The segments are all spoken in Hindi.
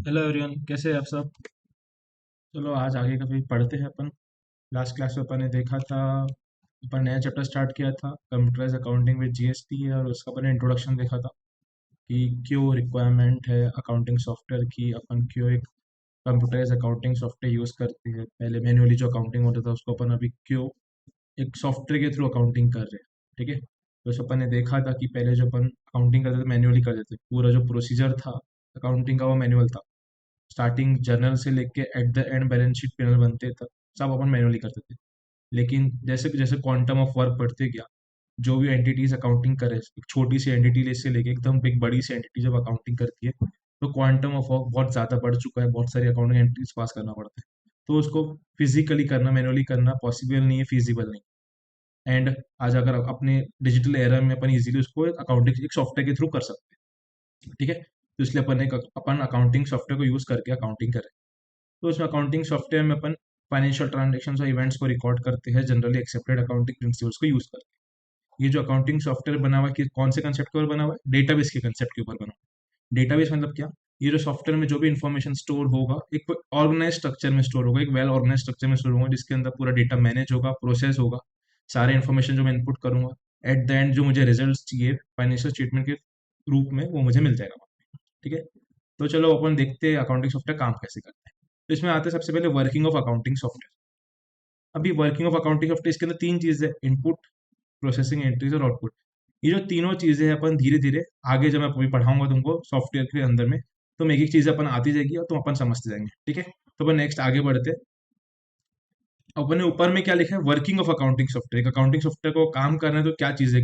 हेलो एवरीवन, कैसे हैं आप सब। चलो आज आगे का भी पढ़ते हैं अपन। लास्ट क्लास में अपन ने देखा था, अपन नया चैप्टर स्टार्ट किया था कंप्यूटराइज अकाउंटिंग विद जीएसटी, और उसका अपन ने इंट्रोडक्शन देखा था कि क्यों रिक्वायरमेंट है अकाउंटिंग सॉफ्टवेयर की, अपन क्यों एक कंप्यूटराइज अकाउंटिंग सॉफ्टवेयर यूज़ करते हैं। पहले मैन्युअली जो अकाउंटिंग होता था उसको अपन अभी क्यों एक सॉफ्टवेयर के थ्रू अकाउंटिंग कर रहे हैं। ठीक है, तो इस अपन ने देखा था कि पहले जो अपन अकाउंटिंग करते थे मैन्युअली करते थे, पूरा जो प्रोसीजर था अकाउंटिंग का वो मैनुअल था। स्टार्टिंग जर्नल से लेके eight the end balance sheet panel बनते तक सब अपन मैनुअली करते थे। लेकिन जैसे जैसे क्वांटम ऑफ वर्क बढ़ते गया, जो भी एंटिटीज अकाउंटिंग करे, एक छोटी सी एंटिटी से लेके एकदम एक बड़ी सी एंटिटी जब अकाउंटिंग करती है, तो क्वांटम ऑफ वर्क बहुत ज़्यादा बढ़ चुका है, बहुत सारी अकाउंटिंग एंट्रीज पास करना पड़ता है। तो उसको फिजिकली करना, मैनुअली करना पॉसिबल नहीं है, फिजिबल नहीं। एंड आज अगर अपने डिजिटल एरा में अपन इजीली उसको एक अकाउंटिंग एक सॉफ्टवेयर के थ्रू कर सकते हैं। ठीक है, तो इसलिए अपन अकाउंटिंग सॉफ्टवेयर को यूज करके अकाउंटिंग करें। तो उसमें अकाउंटिंग सॉफ्टवेयर में अपन फाइनेंशियल ट्रांजेक्शन और इवेंट्स को रिकॉर्ड करते हैं जनरली एक्सेप्टेड अकाउंटिंग प्रिंसिपल्स को यूज करके। ये जो अकाउंटिंग सॉफ्टवेयर बना हुआ है, कौन से कंसेप्ट के ऊपर बना हुआ है? डेटाबेस के कंसेप्ट के ऊपर बना हुआ है। डेटाबेस मतलब क्या? ये जो सॉफ्टवेयर में जो भी इन्फॉर्मेशन स्टोर होगा, एक ऑर्गेनाइज स्ट्रक्चर में स्टोर होगा, एक वेल ऑर्गेनाइज स्ट्रक्चर में स्टोर होगा, जिसके अंदर पूरा डेटा मैनेज होगा, प्रोसेस होगा। सारे इन्फॉर्मेशन जो मैं इनपुट करूंगा, एट द एंड जो मुझे रिजल्ट चाहिए फाइनेंशियल स्टेटमेंट के रूप में, वो मुझे मिल जाएगा। ठीक है, तो चलो अपन देखते हैं अकाउंटिंग सॉफ्टवेयर काम कैसे करते हैं। तो इसमें आते हैं सबसे पहले वर्किंग ऑफ अकाउंटिंग सॉफ्टवेयर। अभी वर्किंग ऑफ अकाउंटिंग सॉफ्टवेयर, इसके अंदर तीन चीजें, इनपुट, प्रोसेसिंग एंट्रीज और आउटपुट। ये जो तीनों चीजें हैं, अपन धीरे धीरे आगे जब मैं अभी पढ़ाऊंगा तुमको सॉफ्टवेयर के अंदर में, तो एक एक चीज अपन आती जाएगी और तुम अपन समझते जाएंगे। ठीक है, तो अपन नेक्स्ट आगे बढ़ते हैं। अपन ने ऊपर में क्या लिखा है? Working of accounting software. Accounting software को काम करना है तो क्या चीजें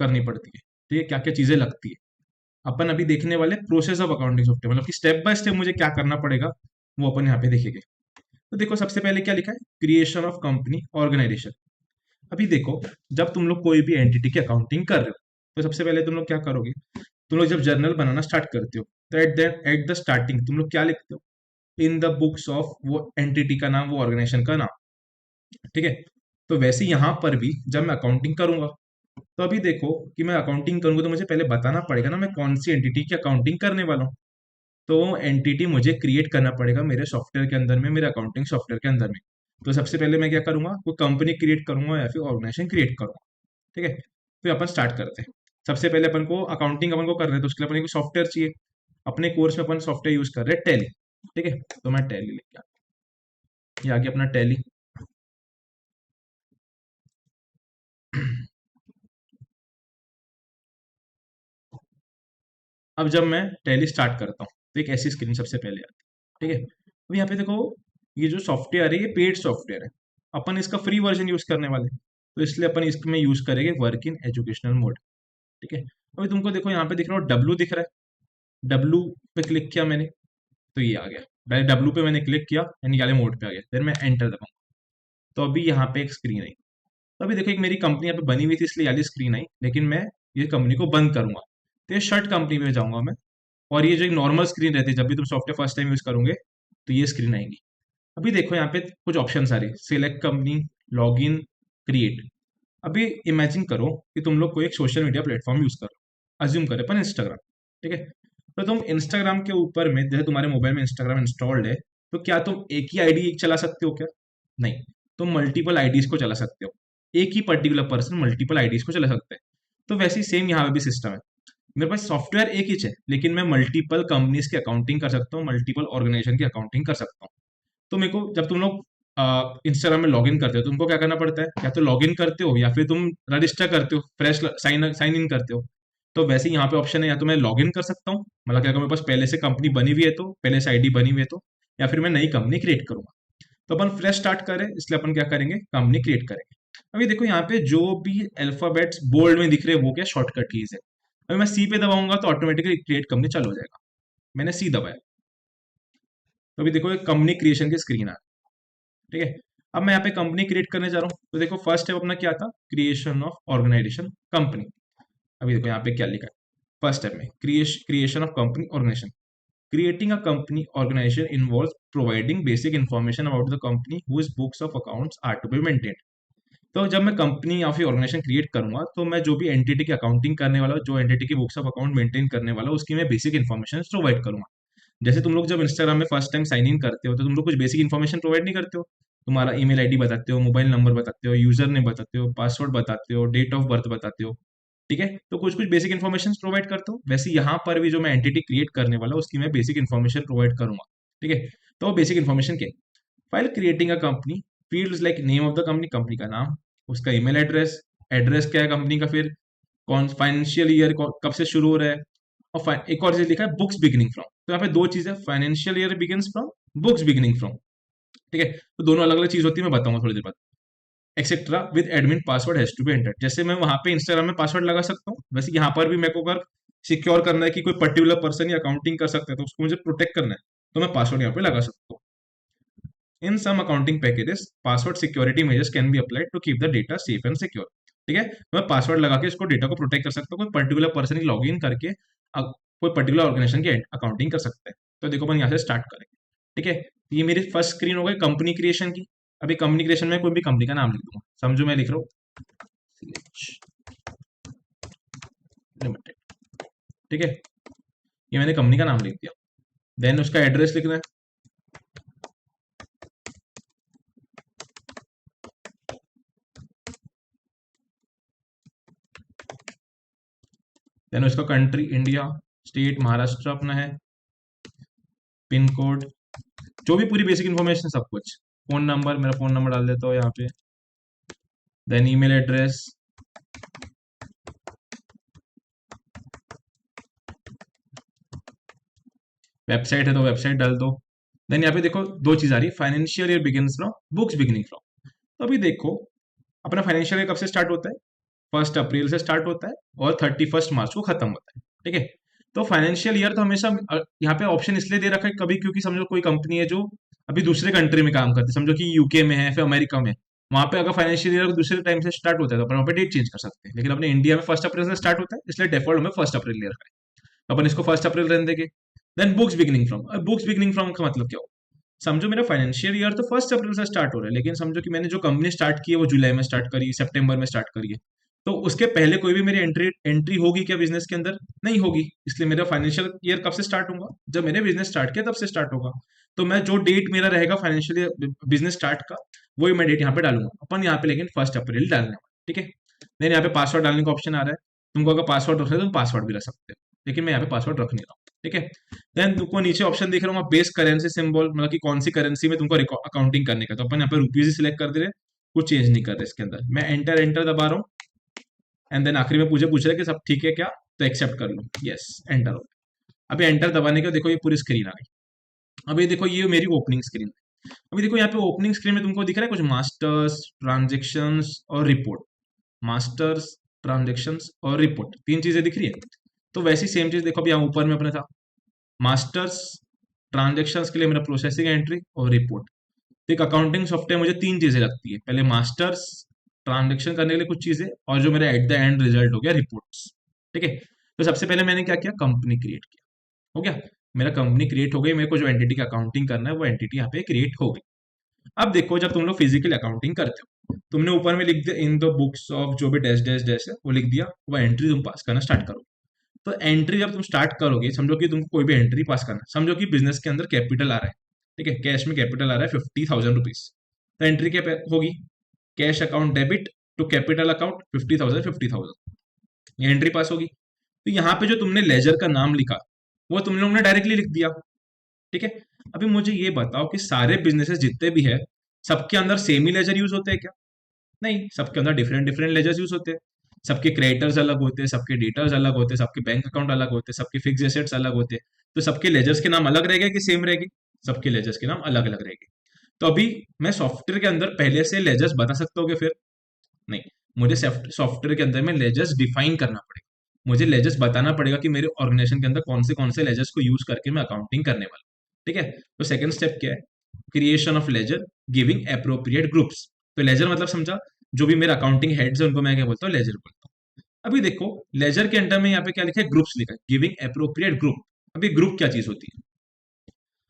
करनी पड़ती है, ठीक है, क्या क्या चीजें लगती है। अपन अभी देखने वाले प्रोसेस ऑफ अकाउंटिंग सॉफ्टवेयर, मतलब कि स्टेप बाय स्टेप मुझे क्या करना पड़ेगा, वो अपन यहाँ पे देखेंगे। तो देखो सबसे पहले क्या लिखा है? Creation of company organisation. अभी देखो, जब तुम लोग कोई भी एंटिटी की अकाउंटिंग कर रहे हो, तो सबसे पहले तुम लोग क्या करोगे? तुम लोग जब जर्नल बनाना स्टार्ट करते हो, तो एट द स्टार्टिंग तुम लोग क्या लिखते हो? इन द बुक्स ऑफ वो एंटिटी का नाम, वो ऑर्गेनाइजेशन का नाम। ठीक है, तो वैसे यहाँ पर भी जब मैं अकाउंटिंग करूंगा, तो अभी देखो कि मैं अकाउंटिंग करूंगा तो मुझे पहले बताना पड़ेगा ना मैं कौन सी एंटिटी की अकाउंटिंग करने वाला हूँ। तो एंटिटी मुझे क्रिएट करना पड़ेगा मेरे सॉफ्टवेयर के अंदर में, मेरे अकाउंटिंग सॉफ्टवेयर के अंदर में। तो सबसे पहले मैं क्या करूंगा? कोई कंपनी क्रिएट करूंगा या फिर ऑर्गेनाइजेशन क्रिएट करूंगा। ठीक है, तो अपन स्टार्ट करते हैं। सबसे पहले अपन को अकाउंटिंग अपन को कर रहे हैं, तो उसके लिए अपन को सॉफ्टवेयर चाहिए। अपने कोर्स में अपन सॉफ्टवेयर यूज कर रहे हैं टैली। ठीक है, तो मैं टैली लेके ये आ गया अपना टैली। अब जब मैं टैली स्टार्ट करता हूँ, तो एक ऐसी स्क्रीन सबसे पहले आती है। ठीक है, अब यहाँ पे देखो, ये जो सॉफ्टवेयर है ये पेड सॉफ्टवेयर है। अपन इसका फ्री वर्जन यूज करने वाले हैं, तो इसलिए अपन इसमें यूज करेंगे वर्क इन एजुकेशनल मोड। ठीक है, अभी तुमको देखो यहाँ पे दिख रहा हो डब्लू दिख रहा है। डब्लू पे क्लिक किया मैंने, तो ये आ गया। पहले डब्लू पे मैंने क्लिक किया, यानी वाले मोड पे आ गया, फिर मैं एंटर दबाऊंगा, तो अभी यहाँ पे एक स्क्रीन आई। तो अभी देखो, एक मेरी कंपनी यहाँ पे बनी हुई थी इसलिए वाली स्क्रीन आई, लेकिन मैं ये कंपनी को बंद करूंगा, तो ये शर्ट कंपनी में जाऊंगा मैं। और ये जो एक नॉर्मल स्क्रीन रहती है जब भी तुम सॉफ्टवेयर फर्स्ट टाइम यूज करोगे, तो ये स्क्रीन आएगी। अभी देखो यहाँ पे कुछ ऑप्शन आ रही है, select company, log in, create. अभी इमेजिन करो कि तुम लोग कोई एक सोशल मीडिया प्लेटफॉर्म यूज करो, अज्यूम करें अपन इंस्टाग्राम। ठीक है, तो तुम इंस्टाग्राम के ऊपर में, जैसे तुम्हारे मोबाइल में इंस्टाग्राम इंस्टॉल्ड है, तो क्या तुम एक ही आईडी चला सकते हो क्या? नहीं, तुम मल्टीपल आईडीज को चला सकते हो। एक ही पर्टिकुलर पर्सन मल्टीपल आईडीज को चला सकते हैं। तो वैसे ही सेम यहाँ पे भी सिस्टम है। मेरे पास सॉफ्टवेयर एक ही है, लेकिन मैं मल्टीपल कंपनीज की अकाउंटिंग कर सकता हूँ, मल्टीपल ऑर्गेनाइजेशन की अकाउंटिंग कर सकता हूँ। तो मेरे को, जब तुम लोग इंस्टाग्राम में लॉगिन करते हो, तुमको क्या करना पड़ता है? या तो लॉगिन करते हो या फिर तुम रजिस्टर करते हो, फ्रेश साइन साइन इन करते हो। तो वैसे ही यहाँ पे ऑप्शन है, या तो मैं लॉगिन कर सकता हूँ, मतलब क्या, अगर मेरे पास पहले से कंपनी बनी हुई है तो, पहले से आईडी बनी हुई है तो, या फिर मैं नई कंपनी क्रिएट करूंगा। तो अपन फ्रेश स्टार्ट करें, इसलिए अपन क्या करेंगे? कंपनी क्रिएट करेंगे। अभी देखो यहाँ पे जो भी अल्फाबेट्स बोल्ड में दिख रहे हैं वो क्या शॉर्टकट कीज है। अभी मैं सी पे दबाऊंगा तो ऑटोमेटिकली क्रिएट कंपनी चालू हो जाएगा। मैंने सी दबाया, तो अभी देखो एक कंपनी क्रिएशन की स्क्रीन आ। ठीक है, अब मैं यहाँ पे कंपनी क्रिएट करने जा रहा हूँ, तो देखो फर्स्ट स्टेप अपना क्या था? Creation of organisation company. अभी देखो यहाँ पे क्या लिखा है? फर्स्ट स्टेप में creation of company organisation. Creating a company organisation involves providing basic information about the company whose books of accounts are to be maintained. तो जब मैं कंपनी या फिर ऑर्गेनाइजेशन क्रिएट करूंगा, तो मैं जो भी एंटिटी की अकाउंटिंग करने वाला हूं, जो एंटिटी की बुक्स ऑफ अकाउंट मेंटेन करने वाला हूं, उसकी मैं बेसिक इन्फॉर्मेशन प्रोवाइड करूंगा। जैसे तुम लोग जब इंस्टाग्राम में फर्स्ट टाइम साइन इन करते हो तो तुम लोग कुछ बेसिक इन्फॉर्मेशन प्रोवाइड नहीं करते हो। तुम्हारा ईमेल आईडी बताते हो, मोबाइल नंबर बताते हो, यूजर नेम बताते हो, पासवर्ड बताते हो, डेट ऑफ बर्थ बताते हो। ठीक है, तो कुछ कुछ बेसिक इन्फॉर्मेशन प्रोवाइड करता हूँ। वैसे यहाँ पर भी जो मैं एंटिटी क्रिएट करने वाला हूँ उसकी मैं बेसिक इन्फॉर्मेशन प्रोवाइड करूंगा। ठीक है, तो बेसिक इन्फॉर्मेशन क्या है? File creating a company, fields like name of the company, company का नाम, उसका ईमेल एड्रेस, एड्रेस क्या है कंपनी का, फिर कौन फाइनेंशियल ईयर कब से शुरू हो रहा है, और एक और चीज लिखा है बुक्स बिगिनिंग फ्रॉम। तो यहाँ पे दो चीजें, financial year begins from, books beginning from. ठीक है, तो दोनों अलग अलग चीज होती है, मैं बताऊंगा थोड़ी देर बाद। Etcetera with admin password has to be entered, जैसे मैं वहां पे इंस्टाग्राम में पासवर्ड लगा सकता हूँ, वैसे यहाँ पर भी मेरे को अगर सिक्योर करना है कि कोई पर्टिकुलर पर्सन या अकाउंटिंग कर सकता है तो उसको मुझे प्रोटेक्ट करना है, तो मैं पासवर्ड यहाँ पे लगा सकता हूँ। In some accounting packages password security measures can be applied to keep the data safe and secure. ठीक है, तो मैं पासवर्ड लगा के इसको डेटा को प्रोटेक्ट कर सकता हूँ, कोई particular person he log in करके कोई पर्टिकुलर ऑर्गेनाइजेशन की अकाउंटिंग कर सकता है। तो देखो अपन यहाँ से स्टार्ट करेंगे। ठीक है, ये मेरी फर्स्ट स्क्रीन हो गई कंपनी क्रिएशन की। अभी कंपनी क्रिएशन में कोई भी कंपनी का नाम लिख दूंगा, समझो मैं लिख रहा हूँ लिमिटेड। ठीक है, ये मैंने कंपनी का नाम लिख दिया। देन उसका एड्रेस लिखना है। देन उसका कंट्री इंडिया, स्टेट महाराष्ट्र अपना है, पिन कोड, जो भी पूरी बेसिक इन्फॉर्मेशन सब कुछ, फोन नंबर, मेरा फोन नंबर डाल देता हूँ यहाँ पे। देन ईमेल एड्रेस, वेबसाइट है तो वेबसाइट डाल दो। देन यहाँ पे देखो दो चीज आ रही है, financial year begins from, books beginning from. तो अभी देखो अपना फाइनेंशियल ईयर कब से स्टार्ट होता है? 1 अप्रैल से स्टार्ट होता है और 31 मार्च को खत्म होता है। ठीक है, तो फाइनेंशियल ईयर तो हमेशा यहाँ पे ऑप्शन इसलिए दे रखा है, कभी क्योंकि समझो कोई कंपनी है जो अभी दूसरे कंट्री में काम करती है, समझो कि यूके में है, फिर अमेरिका में, वहां पे अगर फाइनेंशियल ईयर दूसरे टाइम से स्टार्ट होता है तो अपन वहाँ पे डेट चेंज कर सकते हैं। लेकिन अपने इंडिया में 1 अप्रैल से स्टार्ट होता है, इसलिए डेफॉल्ट में 1 अप्रैल ले रखा है, तो अपन इसको 1 अप्रैल रहने देंगे। Then books beginning from, books beginning from का मतलब क्या हो? समझो मेरा फाइनेंशियल ईयर तो 1 अप्रैल से स्टार्ट हो रहा है, लेकिन समझो कि मैंने जो कंपनी स्टार्ट की है वो जुलाई में स्टार्ट करी, सितंबर में स्टार्ट करी है, तो उसके पहले कोई भी मेरी एंट्री एंट्री होगी क्या बिजनेस के अंदर? नहीं होगी। इसलिए मेरा फाइनेंशियल ईयर कब से स्टार्ट होगा? जब मैंने बिजनेस स्टार्ट किया तब से स्टार्ट होगा। तो मैं जो डेट मेरा रहेगा फाइनेंशियल ईयर बिजनेस स्टार्ट का, वही मैं डेट यहाँ पे डालूंगा अपन यहाँ पे, लेकिन 1 अप्रैल डालने वाला। ठीक है, देन यहाँ पे पासवर्ड डालने का ऑप्शन आ रहा है, तुमको अगर पासवर्ड रखना है तो तुम पासवर्ड भी रख सकते हो, लेकिन मैं यहाँ पे पासवर्ड रख नहीं रहा हूँ। ठीक है, देन तुमको नीचे ऑप्शन दिख रहा हूँ बेस करेंसी सिंबल, मतलब कि कौन सी करेंसी में तुमको अकाउंटिंग करने का, तो अपन यहाँ पे रुपीज ही सिलेक्ट कर दे रहे हैं, कुछ चेंज नहीं कर रहे इसके अंदर। मैं एंटर एंटर दबा रहा हूँ, एंड देन आखिरी में पूछ रहा है कि सब ठीक है क्या, तो एक्सेप्ट कर लो, यस एंटर हो गया। अभी एंटर दबाने के बाद देखो ये पूरी स्क्रीन आ गई। अभी देखो ये मेरी ओपनिंग स्क्रीन है। अभी देखो यहाँ पे ओपनिंग स्क्रीन में तुमको दिख रहा है कुछ मास्टर्स, ट्रांजेक्शन्स और रिपोर्ट। मास्टर्स, ट्रांजेक्शन्स और रिपोर्ट, तीन चीजें दिख रही है। तो वैसी सेम चीज देखो अभी यहाँ ऊपर में अपने था, मास्टर्स ट्रांजेक्शन्स के लिए मेरा प्रोसेसिंग एंट्री और रिपोर्ट। तो एक अकाउंटिंग सॉफ्टवेयर मुझे तीन चीजें लगती है, पहले मास्टर्स ट्रांजेक्शन करने के लिए कुछ चीजें, और जो मेरा एट द एंड रिजल्ट हो गया रिपोर्ट्स। ठीक है, तो सबसे पहले मैंने क्या किया, कंपनी क्रिएट किया। हो गया, मेरा कंपनी क्रिएट हो गई, मेरे को जो एंटिटी का अकाउंटिंग करना है वो एंटिटी यहाँ पे क्रिएट हो गई। अब देखो जब तुम लोग फिजिकल अकाउंटिंग करते हो, तुमने ऊपर में लिख दिया इन द बुक्स ऑफ, जो भी डैश डैश डैश है वो लिख दिया, वो एंट्री तुम पास करना स्टार्ट करो। तो एंट्री जब तुम स्टार्ट करोगे, समझो कि तुमको कोई भी एंट्री पास करना है, समझो कि बिजनेस के अंदर कैपिटल आ रहा है। ठीक है, कैश में कैपिटल आ रहा है 50,000 रुपीज, तो एंट्री क्या होगी, cash account debit to capital account 50,000 50,000, ये एंट्री पास होगी। तो यहाँ पे जो तुमने लेजर का नाम लिखा वो तुम लोग ने डायरेक्टली लिख दिया। ठीक है, अभी मुझे ये बताओ कि सारे बिजनेसेस जितने भी है सबके अंदर सेम ही लेजर यूज होते हैं क्या? नहीं, सबके अंदर डिफरेंट डिफरेंट लेजर्स यूज होते हैं। सबके क्रेडिटर्स अलग होते हैं, सबके डेटर्स अलग होते हैं, सबके बैंक अकाउंट अलग होते हैं, सबके फिक्स एसेट्स अलग होते हैं। तो सबके लेजर्स के नाम अलग रहेगा कि सेम रहेगी? सबके लेजर्स के नाम अलग अलग रहेंगे। तो अभी मैं सॉफ्टवेयर के अंदर पहले से लेजर्स बता सकता हूँ कि फिर नहीं, मुझे सॉफ्टवेयर के अंदर में लेजर्स डिफाइन करना पड़ेगा। मुझे लेजर्स बताना पड़ेगा कि मेरे ऑर्गेनाइजेशन के अंदर कौन से लेजर्स को यूज करके मैं अकाउंटिंग करने वाला हूँ। ठीक है, तो सेकंड स्टेप क्या है, creation of ledger giving appropriate groups. तो लेजर मतलब समझा, जो भी मेरा अकाउंटिंग हेड्स है उनको मैं क्या बोलता हूँ, लेजर बोलता हूँ। अभी देखो लेजर के अंडर में यहाँ पे क्या लिखा है, ग्रुप्स लिखा है, गिविंग अप्रोप्रिएट ग्रुप। अभी ग्रुप क्या चीज होती है?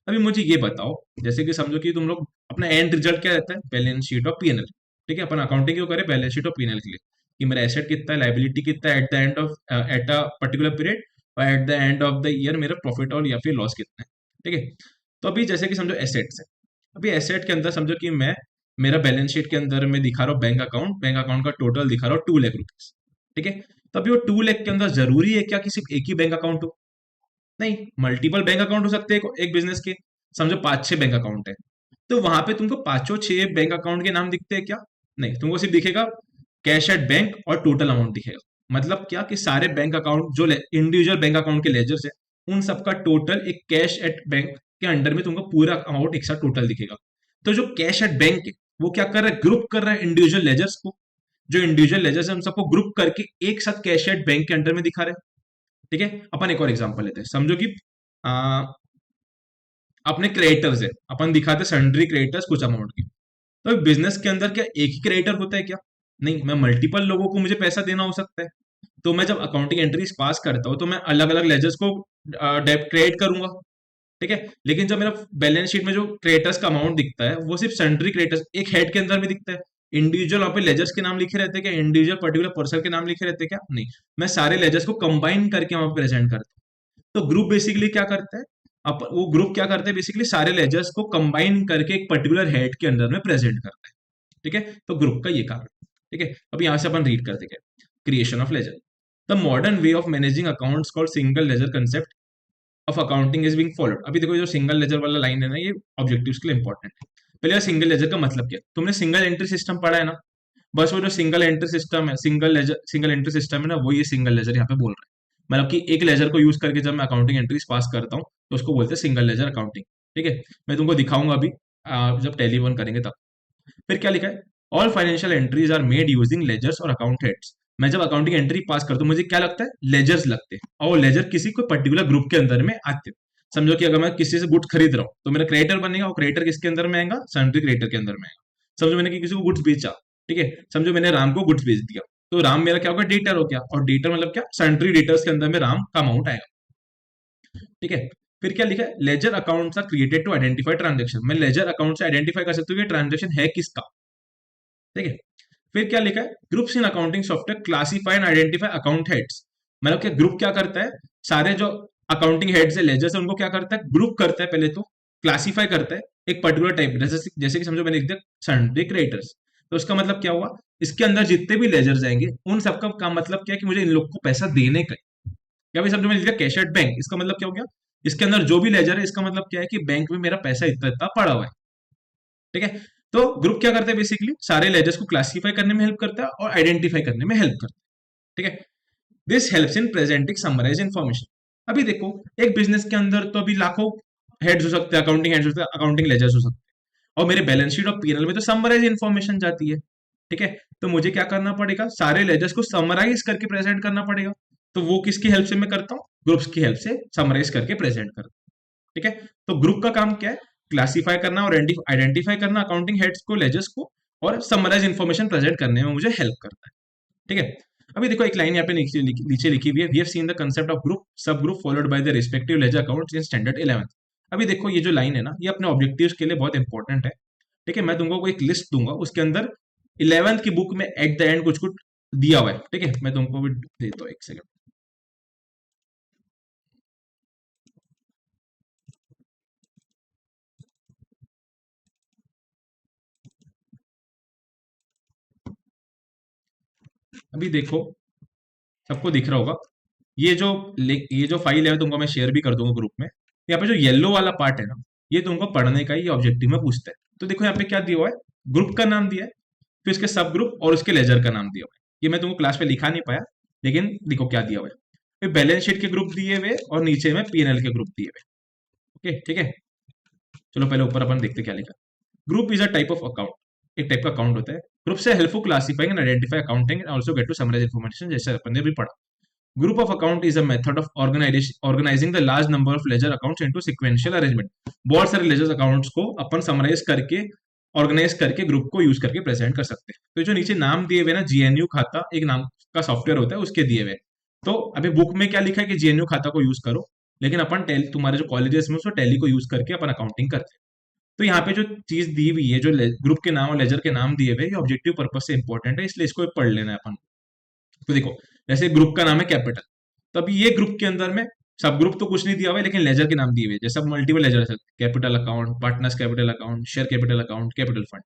अभी मुझे ये बताओ, जैसे कि समझो कि तुम लोग अपना एंड रिजल्ट क्या रहता है, बैलेंस शीट और पीएनएल। ठीक है, अपन अकाउंटिंग क्यों करें, बैलेंस शीट और पीएनएल के लिए, कि मेरा एसेट कितना है, लाइबिलिटी कितना है at the end of at a particular period, और at the end of the year मेरा प्रॉफिट और या फिर लॉस कितना है। ठीक है। तो अभी जैसे कि समझो एसेट्स है, अभी एसेट के अंदर समझो कि मैं, मेरा बैलेंस शीट के अंदर मैं दिखा रहा हूँ बैंक अकाउंट का टोटल दिखा रहा हूँ 2 लाख रुपीज। ठीक है। तो अभी वो 2 लाख के अंदर जरूरी है क्या कि सिर्फ एक ही बैंक अकाउंट हो? नहीं, मल्टीपल बैंक अकाउंट हो सकते हैं एक बिजनेस के। समझो 5-6 बैंक अकाउंट है, तो वहां पे तुमको पांचों 6 बैंक अकाउंट के नाम दिखते हैं क्या? नहीं, तुमको सिर्फ दिखेगा कैश एट बैंक और टोटल अमाउंट दिखेगा। मतलब क्या कि सारे बैंक अकाउंट जो इंडिविजुअल बैंक अकाउंट के लेजर्स है, उन सबका टोटल एक कैश एट बैंक के अंडर में तुमको पूरा अमाउंट एक साथ टोटल दिखेगा। तो जो कैश एट बैंक है वो क्या कर रहा है, ग्रुप कर रहा है इंडिविजुअल लेजर्स को। जो इंडिविजुअल लेजर्स है उन सबको ग्रुप करके एक साथ कैश एट बैंक के अंडर में दिखा रहे हैं। ठीक है। अपन एक और एग्जांपल लेते हैं, समझो कि आ, अपने क्रेडिटर्स है, अपन दिखाते सन्ड्री क्रेडिटर्स कुछ अमाउंट की। तो बिजनेस के अंदर क्या एक ही क्रेडिटर होता है क्या? नहीं, मैं मल्टीपल लोगों को मुझे पैसा देना हो सकता है। तो मैं जब अकाउंटिंग एंट्रीज पास करता हूँ तो मैं अलग अलग लेजर्स को डेबिट क्रेडिट करूंगा। ठीक है। लेकिन जब मेरा बैलेंस शीट में जो क्रेडिटर्स का अमाउंट दिखता है वो सिर्फ सन्ड्री क्रेडिटर्स एक हेड के अंदर में दिखता है। इंडिविजुअल वहां पे लेजर्स के नाम लिखे रहते हैं क्या? इंडिविजुअल पर्टिकुलर पर्सन के नाम लिखे रहते हैं क्या? नहीं, मैं सारे लेजर्स को कंबाइन करके वहां पे प्रेजेंट करता हूँ। तो ग्रुप बेसिकली क्या करता है, वो ग्रुप क्या करते हैं बेसिकली, सारे लेजर्स को कंबाइन करके एक पर्टिकुलर हेड के अंदर में प्रेजेंट करता है। ठीक है। तो ग्रुप का ये काम है। ठीक है। अब यहां से अपन रीड करते हैं, creation of ledger. The modern way of managing accounts called single ledger concept of accounting is being followed. अभी देखो जो सिंगल लेजर वाला लाइन है ना, ये ऑब्जेक्टिव्स के लिए इंपॉर्टेंट है। पहले सिंगल लेजर का मतलब क्या है, तुमने सिंगल एंट्री सिस्टम पढ़ा है ना? बस वो जो सिंगल एंट्री सिस्टम है, सिंगल एंट्री सिस्टम है ना, वो ये सिंगल लेजर यहाँ पे बोल रहा है। मतलब कि एक लेजर को यूज करके जब मैं अकाउंटिंग एंट्रीज पास करता हूँ तो उसको बोलते हैं सिंगल लेजर अकाउंटिंग। ठीक है। मैं तुमको दिखाऊंगा अभी, जब टेली वन करेंगे तब। फिर क्या लिखा है, all financial entries are made using ledgers और अकाउंट हेड्स। मैं जब अकाउंटिंग एंट्री पास करता हूँ मुझे क्या लगता है, लेजर्स लगते हैं, और लेजर किसी को पर्टिकुलर ग्रुप के अंदर में आते हैं। समझो कि अगर मैं किसी से गुड्स खरीद रहा हूँ तो मेरा क्रेडिटर बनेगा, और क्रेडिटर किसके अंदर में आएगा, सन्ड्री क्रेडिटर के अंदर में आएगा। समझो मैंने किसी को गुड्स बेचा, ठीक है, समझो मैंने राम को गुड्स बेच दिया, तो राम मेरा क्या होगा, डेटर हो गया, और डेटर मतलब क्या, सन्ड्री डेटर्स के अंदर में राम का अमाउंट आएगा। ठीक है। फिर क्या लिखा है, ledger accounts are created to identify transaction. मैं लेजर अकाउंट से आइडेंटिफाई कर सकता हूँ कि ट्रांजेक्शन है किसका। ठीक है। फिर क्या लिखा है, groups in accounting software classify and identify account heads. मतलब कि ग्रुप क्या करता है, सारे जो अकाउंटिंग हेड्स है, लेजर्स है, उनको क्या करता है, ग्रुप करता है, पहले तो क्लासीफाई करता है एक पर्टिकुलर टाइप। जैसे कि समझो मैंने लिख दिया सन्डे क्रेडिटर्स, तो उसका मतलब क्या हुआ, इसके अंदर जितने भी लेजर्स आएंगे उन सबका काम मतलब क्या है कि मुझे इन लोग को पैसा देने का है। या फिर समझो मैंने लिख दिया कैश एट बैंक, इसका मतलब क्या हो गया, इसके अंदर जो भी लेजर है इसका मतलब क्या है कि बैंक में मेरा पैसा इतना इतना पड़ा हुआ है। ठीक है। तो ग्रुप क्या करते हैं, बेसिकली सारे लेजर्स को क्लासिफाई करने में हेल्प करता है और आइडेंटिफाई करने में हेल्प करता है। ठीक है। This helps in presenting summarise information. अभी देखो, एक बिजनेस के अंदर तो अभी लाखों हेड्स हो सकते हैं, अकाउंटिंग हेड्स हो सकते हैं, अकाउंटिंग लेजर्स हो सकते हैं, और मेरे बैलेंस शीट और पीएनएल में तो समराइज इन्फॉर्मेशन जाती है। ठीक है। तो मुझे क्या करना पड़ेगा, सारे लेजर्स को समराइज करके प्रेजेंट करना पड़ेगा। तो वो किसकी हेल्प से मैं करता हूँ, ग्रुप्स की हेल्प से समराइज करके प्रेजेंट करता हूँ। ठीक है। तो ग्रुप का काम क्या है, क्लासिफाई करना और आइडेंटिफाई करना अकाउंटिंग हेड्स को, लेजर्स को, और समराइज इन्फॉर्मेशन प्रेजेंट करने में मुझे हेल्प करता है। ठीक है। अभी देखो एक लाइन यहाँ पे नीचे लिखी हुई है, we have seen the concept of group sub group followed by the respective ledger accounts in standard 11th। अभी देखो ये जो लाइन है ना, ये अपने ऑब्जेक्टिव्स के लिए बहुत इंपॉर्टेंट है। ठीक है। मैं तुमको कोई एक लिस्ट दूंगा, उसके अंदर 11th की बुक में एट द एंड कुछ कुछ दिया हुआ है। ठीक है। मैं तुमको भी देता हूँ, एक सेकंड। अभी देखो, सबको दिख रहा होगा, ये जो ये जो फाइल है तुमको मैं शेयर भी कर दूंगा ग्रुप में। यहाँ पे जो येलो वाला पार्ट है ना, ये तुमको पढ़ने का ही ऑब्जेक्टिव में पूछता है। तो देखो यहाँ पे क्या दिया हुआ है, ग्रुप का नाम दिया है, फिर इसके सब ग्रुप और उसके लेजर का नाम दिया हुआ है। ये मैं तुमको क्लास में लिखा नहीं पाया, लेकिन देखो क्या दिया हुआ है, फिर बैलेंस शीट के ग्रुप दिए हुए और नीचे में पीएनएल के ग्रुप दिए हुए। ओके, ठीक है। चलो पहले ऊपर अपन देखते क्या लिखा। Group is a type of account, एक टाइप का अकाउंट होता है। ग्रुप से helpful classifying and identify accounting and also get to summarise information, जैसे अपन ने भी पढ़ा। Group of account is a method of organizing the large number of ledger accounts into sequential arrangement। बहुत सारे ledger accounts को अपन समराइज करके, ऑर्गेनाइज करके, ग्रुप को यूज करके प्रेजेंट कर सकते हैं। तो जो नीचे नाम दिए हुए ना, जीएनयू खाता एक नाम का सॉफ्टवेयर होता है, उसके दिए हुए। तो अभी बुक में क्या लिखा है कि जीएनयू खाता को यूज करो, लेकिन अपन टेली, तुम्हारे जो कॉलेजेस में उसको टैली को यूज करके अपन अकाउंटिंग करते हैं। तो यहाँ पे जो चीज दी हुई है, जो ग्रुप के नाम और लेजर के नाम दिए हुए, ये ऑब्जेक्टिव पर्पज से इंपॉर्टेंट है, इसलिए इसको पढ़ लेना है अपन। तो देखो, जैसे ग्रुप का नाम है कैपिटल, तो अभी ये ग्रुप के अंदर में सब ग्रुप तो कुछ नहीं दिया हुआ है, लेकिन लेजर के नाम दिए हुए हैं। जैसे मल्टीपल लेजर है, capital account, partners capital account, share capital account, capital fund.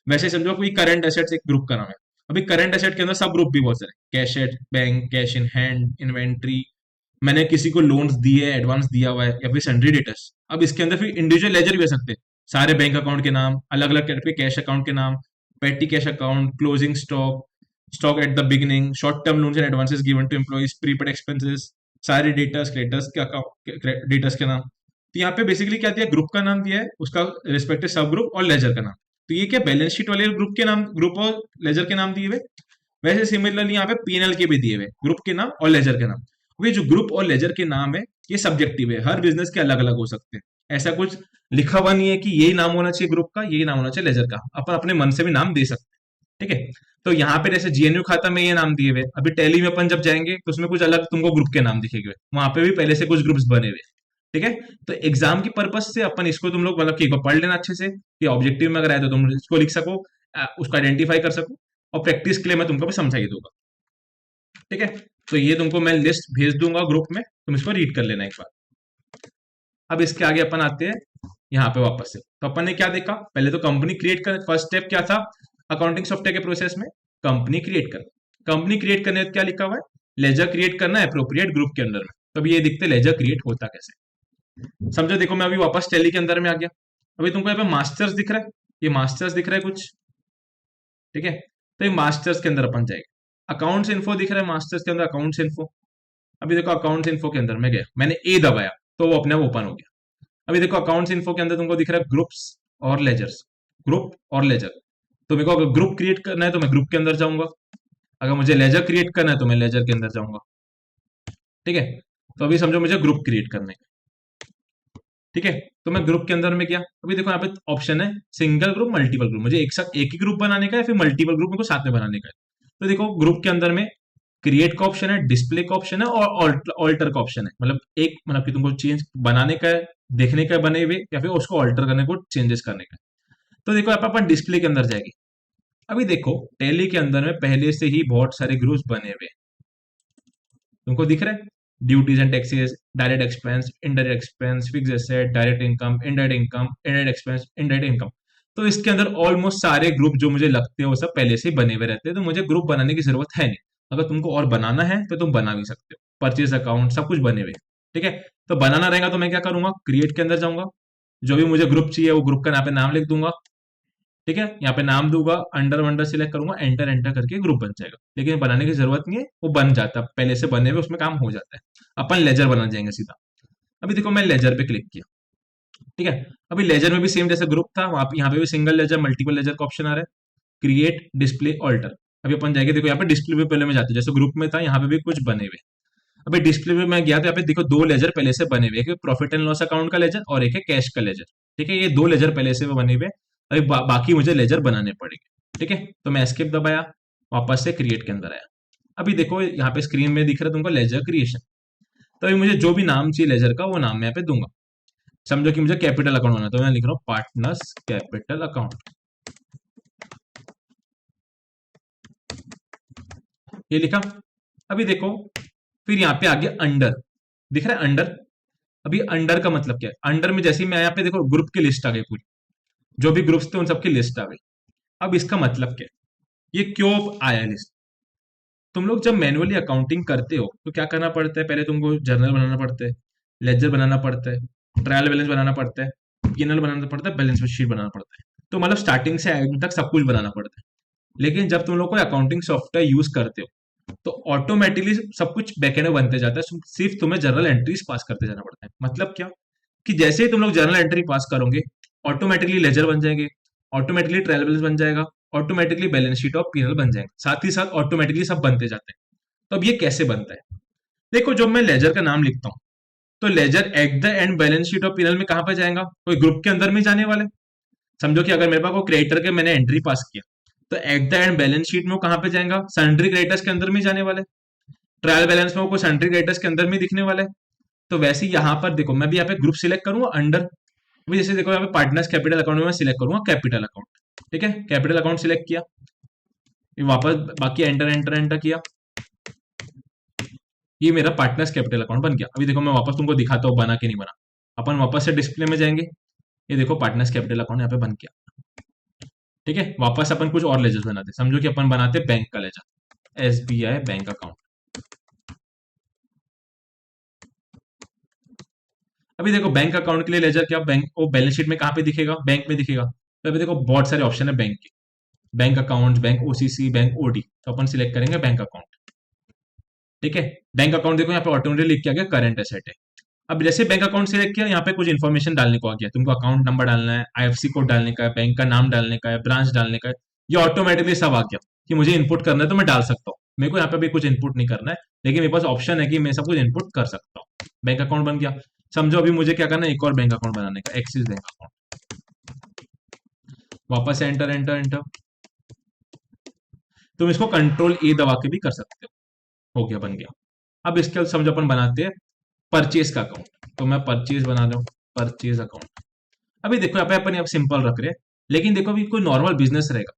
वैसे समझो कोई करंट एसेट्स एक ग्रुप का नाम है। अभी करंट एसेट के अंदर सब ग्रुप भी बहुत सारे, cash at bank, cash in hand, inventory, मैंने किसी को लोन्स दिए, एडवांस दिया हुआ है, या फिर सन्ड्री डेटर्स। अब इसके अंदर फिर इंडिविजुअल लेजर भी हो सकते हैं, सारे बैंक अकाउंट के नाम, अलग अलग टाइप के कैश अकाउंट के नाम, petty cash account, closing stock, stock at the beginning, short term loans and advances given to employees, prepaid expenses, सारे डेटर्स, क्रेडिटर्स के अकाउंट, डेटर्स के नाम। तो यहाँ पे बेसिकली क्या दिया, ग्रुप का नाम दिया है, उसका रिस्पेक्टिव सब ग्रुप और लेजर का नाम। तो ये क्या बैलेंस शीट वाले ग्रुप के नाम, ग्रुप और लेजर के नाम दिए हुए। वैसे सिमिलरली यहाँ पे पीएनएल के भी दिए हुए, ग्रुप के नाम और लेजर के नाम। वे जो ग्रुप और लेजर के नाम है, ये सब्जेक्टिव है, हर बिजनेस के अलग अलग हो सकते हैं। ऐसा कुछ लिखा हुआ नहीं है कि यही नाम होना चाहिए ग्रुप का, यही नाम होना चाहिए लेजर का। अपन अपने मन से भी नाम दे सकते हैं, ठीक है। तो यहाँ पे जैसे जीएनयू खाता में ये नाम दिए हुए, अभी टैली में अपन जब जाएंगे तो उसमें कुछ अलग तुमको ग्रुप के नाम दिखेंगे, वहां पे भी पहले से कुछ ग्रुप्स बने हुए, ठीक है। तो एग्जाम की पर्पज से अपन इसको तुम लोग मतलब कि एक बार पढ़ लेना अच्छे से, कि ऑब्जेक्टिव में अगर आए तो तुम इसको लिख सको, उसको आइडेंटिफाई कर सको, और प्रैक्टिस के लिए मैं तुमको भी समझा ही दूंगा, ठीक है। तो ये तुमको मैं लिस्ट भेज दूंगा ग्रुप में, तुम इसको रीड कर लेना एक बार। अब इसके आगे अपन आते हैं यहाँ पे वापस से। तो अपन ने क्या देखा, पहले तो कंपनी क्रिएट कर, फर्स्ट स्टेप क्या था अकाउंटिंग सॉफ्टवेयर के प्रोसेस में, कंपनी क्रिएट करना। कंपनी क्रिएट करने क्या लिखा हुआ है, लेजर क्रिएट करना है अप्रोप्रिएट ग्रुप के अंदर में। तो अभी ये दिखते लेजर क्रिएट होता कैसे, समझो। देखो मैं अभी वापस टैली के अंदर में आ गया। अभी तुमको यहाँ पे मास्टर्स दिख रहा है, ये मास्टर्स दिख रहा है कुछ, ठीक है। तो ये मास्टर्स के अंदर अपन जाएंगे, अकाउंट्स इन्फो दिख रहा है मास्टर्स के अंदर, अकाउंट्स इन्फो। अभी देखो अकाउंट्स इन्फो के अंदर में गया, मैंने ए दबाया तो वो अपने आप ओपन हो गया। अभी देखो अकाउंट्स इन्फो के अंदर तुमको दिख रहा है ग्रुप्स और लेजर्स, ग्रुप और लेजर। तो मेरे को अगर ग्रुप क्रिएट करना है तो मैं ग्रुप के अंदर जाऊंगा, अगर मुझे लेजर क्रिएट करना है तो मैं लेजर के अंदर जाऊंगा, ठीक है। तो अभी समझो मुझे ग्रुप क्रिएट करने का, ठीक है। तो मैं ग्रुप के अंदर में गया। अभी देखो यहाँ पे ऑप्शन है सिंगल ग्रुप, मल्टीपल ग्रुप, मुझे एक साथ एक ही ग्रुप बनाने का है, फिर मल्टीपल ग्रुप मेरे को साथ में बनाने का है। तो देखो ग्रुप के अंदर में क्रिएट का ऑप्शन है, डिस्प्ले का ऑप्शन है, और ऑल्टर का ऑप्शन है। मतलब एक मतलब कि तुमको चेंज बनाने का है, देखने का है बने हुए, या फिर उसको ऑल्टर करने को, चेंजेस करने का है। तो देखो यहाँ पे अपन डिस्प्ले के अंदर जाएंगे। अभी देखो टैली के अंदर में पहले से ही बहुत सारे ग्रुप्स बने हुए हैं, तुमको दिख रहा है, duties and taxes, direct expense, indirect expense, fix asset, direct income, indirect income, indirect expense, indirect income. तो इसके अंदर ऑलमोस्ट सारे ग्रुप जो मुझे लगते हैं वो सब पहले से ही बने हुए रहते हैं, तो मुझे ग्रुप बनाने की जरूरत है नहीं। अगर तुमको और बनाना है तो तुम बना भी सकते हो, परचेज अकाउंट सब कुछ बने हुए हैं, ठीक है। तो बनाना रहेगा तो मैं क्या करूंगा, क्रिएट के अंदर जाऊंगा, जो भी मुझे ग्रुप चाहिए वो ग्रुप का यहाँ पे नाम लिख दूंगा, ठीक है। यहाँ पे नाम दूंगा, अंडर वंडर सिलेक्ट करूंगा, एंटर एंटर करके ग्रुप बन जाएगा। लेकिन बनाने की जरूरत नहीं है, वो बन जाता है पहले से बने हुए, उसमें काम हो जाता है। अपन लेजर बना जाएंगे सीधा। अभी देखो मैं लेजर पे क्लिक किया, ठीक है। अभी लेजर में भी सेम जैसे ग्रुप था, वहां पे यहाँ पे भी सिंगल लेजर, मल्टीपल लेजर का ऑप्शन आ रहा है, क्रिएट, डिस्प्ले, ऑल्टर। अभी अपन जाएंगे, देखो यहाँ पे डिस्प्ले पे पहले में जाते हैं, जैसे ग्रुप में था यहाँ पे भी कुछ बने हुए। अभी डिस्प्ले में मैं गया तो यहाँ पे देखो दो लेजर पहले से बने हुए, एक प्रॉफिट एंड लॉस अकाउंट का लेजर और एक है कैश का लेजर, ठीक है। ये दो लेजर पहले से बने हुए। अभी बाकी मुझे लेजर बनाने पड़ेंगे, ठीक है। तो मैं एस्केप दबाया, वापस से क्रिएट के अंदर आया। अभी देखो यहाँ पे स्क्रीन में दिख रहा है तुमको लेजर क्रिएशन। तो अभी मुझे जो भी नाम चाहिए लेजर का वो नाम मैं यहाँ पे दूंगा। समझो कि मुझे कैपिटल अकाउंट बनाना, तो मैं लिख रहा हूँ पार्टनर्स कैपिटल अकाउंट, ये लिखा। अभी देखो फिर यहाँ पे आगे अंडर दिख रहा है, अंडर। अभी अंडर का मतलब क्या है, अंडर में जैसे ही मैं यहाँ पे देखो ग्रुप की लिस्ट आ गई पूरी, जो भी ग्रुप्स थे उन सबकी लिस्ट आ गई। अब इसका मतलब क्या है, ये क्यों आया लिस्ट। तुम लोग जब मैनुअली अकाउंटिंग करते हो तो क्या करना पड़ता है, पहले तुमको जर्नल बनाना पड़ता है, लेजर बनाना पड़ता है, ट्रायल बैलेंस बनाना पड़ता है, पीएनएल बनाना पड़ता है, बैलेंस शीट बनाना पड़ता है। तो मतलब स्टार्टिंग से एंड तक सब कुछ बनाना पड़ता है। लेकिन जब तुम लोग कोई अकाउंटिंग सॉफ्टवेयर यूज करते हो तो ऑटोमेटिकली सब कुछ बैकएंड में बनते जाता है, सिर्फ तुम्हें जर्नल एंट्रीज पास करते जाना पड़ता है। मतलब क्या, कि जैसे ही तुम लोग जर्नल एंट्री पास करोगे ऑटोमेटिकली लेजर बन जाएंगे, ऑटोमेटिकली ट्रायल बैलेंस बन जाएगा, ऑटोमेटिकली बैलेंस शीट और पीएनएल बन जाएंगे, साथ ही साथ ऑटोमेटिकली सब बनते जाते हैं। तो अब ये कैसे बनता है, देखो जब मैं लेजर का नाम लिखता हूँ तो ledger at the end balance sheet और पीएनएल में कहां पर जाएगा, कोई ग्रुप के अंदर में जाने वाले। समझो कि अगर मेरे पास को क्रेडिटर के मैंने एंट्री पास किया तो eight the end balance sheet में वो कहां पे जाएगा, सन्ड्री क्रेडिटर्स के अंदर में जाने वाले। ट्रायल बैलेंस में वो सन्ड्री क्रेडिटर्स के अंदर में दिखने वाले। तो वैसे ही यहाँ पर देखो मैं भी यहाँ पे ग्रुप सिलेक्ट करूंगा अंडर, अभी जैसे देखो यहाँ पे पार्टनर्स कैपिटल अकाउंट में मैं सिलेक्ट करूंगा कैपिटल अकाउंट, ठीक है। कैपिटल अकाउंट सिलेक्ट किया, ये वापस बाकी एंटर एंटर एंटर किया, ये मेरा पार्टनर्स कैपिटल अकाउंट बन गया। अभी देखो मैं वापस तुमको दिखाता हूँ बना के नहीं बना। अपन वापस से डिस्प्ले में जाएंगे, ये देखो पार्टनर्स कैपिटल अकाउंट यहाँ पे बन गया। ठीक है, वापस अपन कुछ और लेजर बनाते, समझो कि अपन बनाते बैंक का लेजर, SBI बैंक अकाउंट। अभी देखो बैंक अकाउंट के लिए लेजर क्या, बैंक वो बैलेंस शीट में कहाँ पे दिखेगा, बैंक में दिखेगा। तो अभी देखो बहुत सारे ऑप्शन है बैंक के, bank account, bank OCC, bank OD। तो अपन सिलेक्ट करेंगे बैंक अकाउंट। ठीक है, बैंक अकाउंट देखो यहाँ पे ऑटोमेटिक लिख के आ गया करंट एसेट है। अब जैसे बैंक अकाउंट सिलेक्ट किया, यहाँ पे कुछ इन्फॉर्मेशन डालने को आ गया, तुमको अकाउंट नंबर डालना है, IFSC कोड डालने का है, बैंक का नाम डालने का है, ब्रांच डालने का है। ये ऑटोमेटिकली सब आ गया कि मुझे इनपुट करना है तो मैं डाल सकता हूँ। मेरे को यहाँ पे भी कुछ इनपुट नहीं करना है, लेकिन मेरे पास ऑप्शन है कि मैं सब कुछ इनपुट कर सकता हूँ। बैंक अकाउंट बन गया। समझो अभी मुझे क्या करना है, एक और बैंक अकाउंट बनाने का, एक्सिस बैंक अकाउंट। वापस एंटर एंटर एंटर। तुम इसको कंट्रोल A दबा के भी कर सकते हो गया, बन गया। अब इसके बाद समझो अपन बनाते हैं परचेज का अकाउंट। तो मैं परचेज बना रहा हूँ, परचेज अकाउंट। अभी देखो यहाँ पे अपन यहाँ सिंपल रख रहे हैं, लेकिन देखो अभी कोई नॉर्मल बिजनेस रहेगा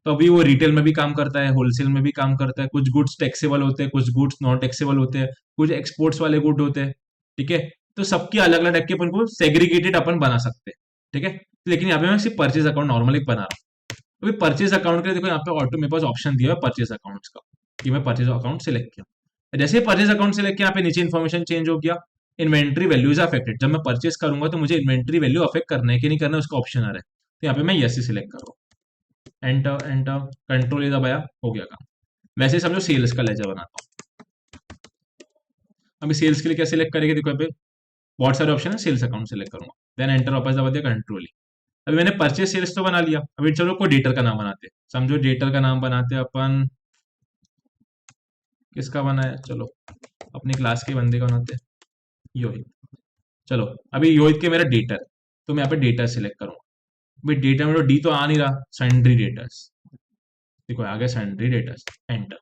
तो अभी वो रिटेल में भी काम करता है, होलसेल में भी काम करता है, कुछ गुड्स टैक्सेबल होते हैं, कुछ गुड्स नॉन टैक्सेबल होते हैं, कुछ एक्सपोर्ट्स वाले गुड होते हैं। ठीक है, तो सबकी अलग अलग टाइप के अपन को सेग्रीगेटेड अपन बना सकते हैं। ठीक है, लेकिन यहाँ पे मैं सिर्फ परचेज अकाउंट नॉर्मली बना रहा हूँ। अभी परचेज अकाउंट के लिए देखो यहाँ पे ऑटो मेरे पास ऑप्शन दिया है परचेज अकाउंट्स का, कि मैं परचेज अकाउंट सेलेक्ट किया। जैसे परचेज अकाउंट सेलेक्ट किया, यहाँ पे नीचे इन्फॉर्मेशन चेंज हो गया, इन्वेंट्री वैल्यू इज अफेक्टेड। जब मैं परचेज करूंगा तो मुझे इन्वेंट्री वैल्यू अफेक्ट करना है कि नहीं करना है, उसका ऑप्शन आ रहा है। तो यहाँ पे मैं यस सिलेक्ट करूँ, एंटर एंटर, कंट्रोल दबाया, हो गया काम। वैसे ही समझो सेल्स का लेजर बनाता हूँ। अभी सेल्स के लिए क्या सिलेक्ट करेंगे, देखो यहाँ पे बहुत सारे ऑप्शन है, सेल्स अकाउंट सिलेक्ट करूंगा, देन एंटर वापस दबा दिया, कंट्रोल। अभी मैंने परचेज सेल्स तो बना लिया, अभी चलो कोई डेटर का नाम बनाते हैं। समझो डेटर का नाम बनाते हैं अपन, किसका बनाया, चलो अपनी क्लास के बंदे का बनाते हैं, योहित। चलो अभी योहित के मेरा डेटर, तो मैं यहाँ पे डेटर सिलेक्ट करूंगा। अभी डेटा में तो डी तो आ नहीं रहा, सन्ड्री डेटर्स, देखो आ गया सन्ड्री डेटर्स, एंटर,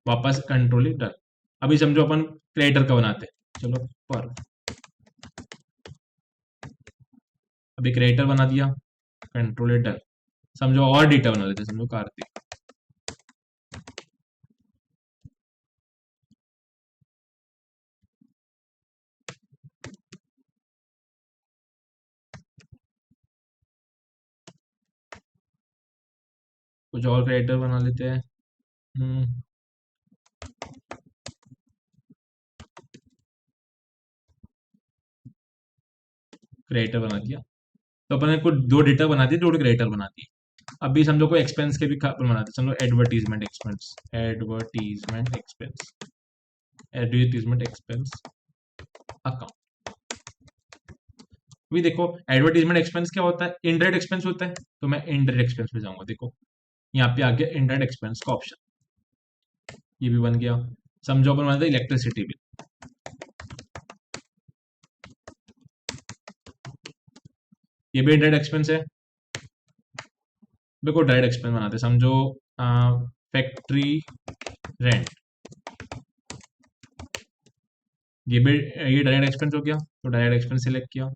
वापस कंट्रोल डन। अभी समझो अपन क्रिएटर का बनाते हैं, चलो पर, अभी क्रिएटर बना दिया, कंट्रोल डन। समझो और डेटा बना लेते हैं, समझो कार्तिक, कुछ और क्रिएटर बना लेते हैं। क्रिएटर बना दिया, तो अपन ने कुछ दो डेटा बना दिए, दो क्रिएटर बना दिए। अभी समझो कोई एक्सपेंस के भी बनाते, समझो advertisement expense, advertisement expense, advertisement expense account. अभी देखो एडवर्टीजमेंट एक्सपेंस क्या होता है, इनडायरेक्ट एक्सपेंस होता है, तो मैं इनडायरेक्ट एक्सपेंस पे जाऊंगा। देखो यहाँ पे आ गया इनडायरेक्ट एक्सपेंस का ऑप्शन, ये भी बन गया। समझो अपन बनाते इलेक्ट्रिसिटी बिल, ये भी डायरेक्ट एक्सपेंस है। देखो डायरेक्ट एक्सपेंस बनाते, समझो फैक्ट्री रेंट, ये भी ये डायरेक्ट एक्सपेंस हो गया, तो डायरेक्ट एक्सपेंस सिलेक्ट किया।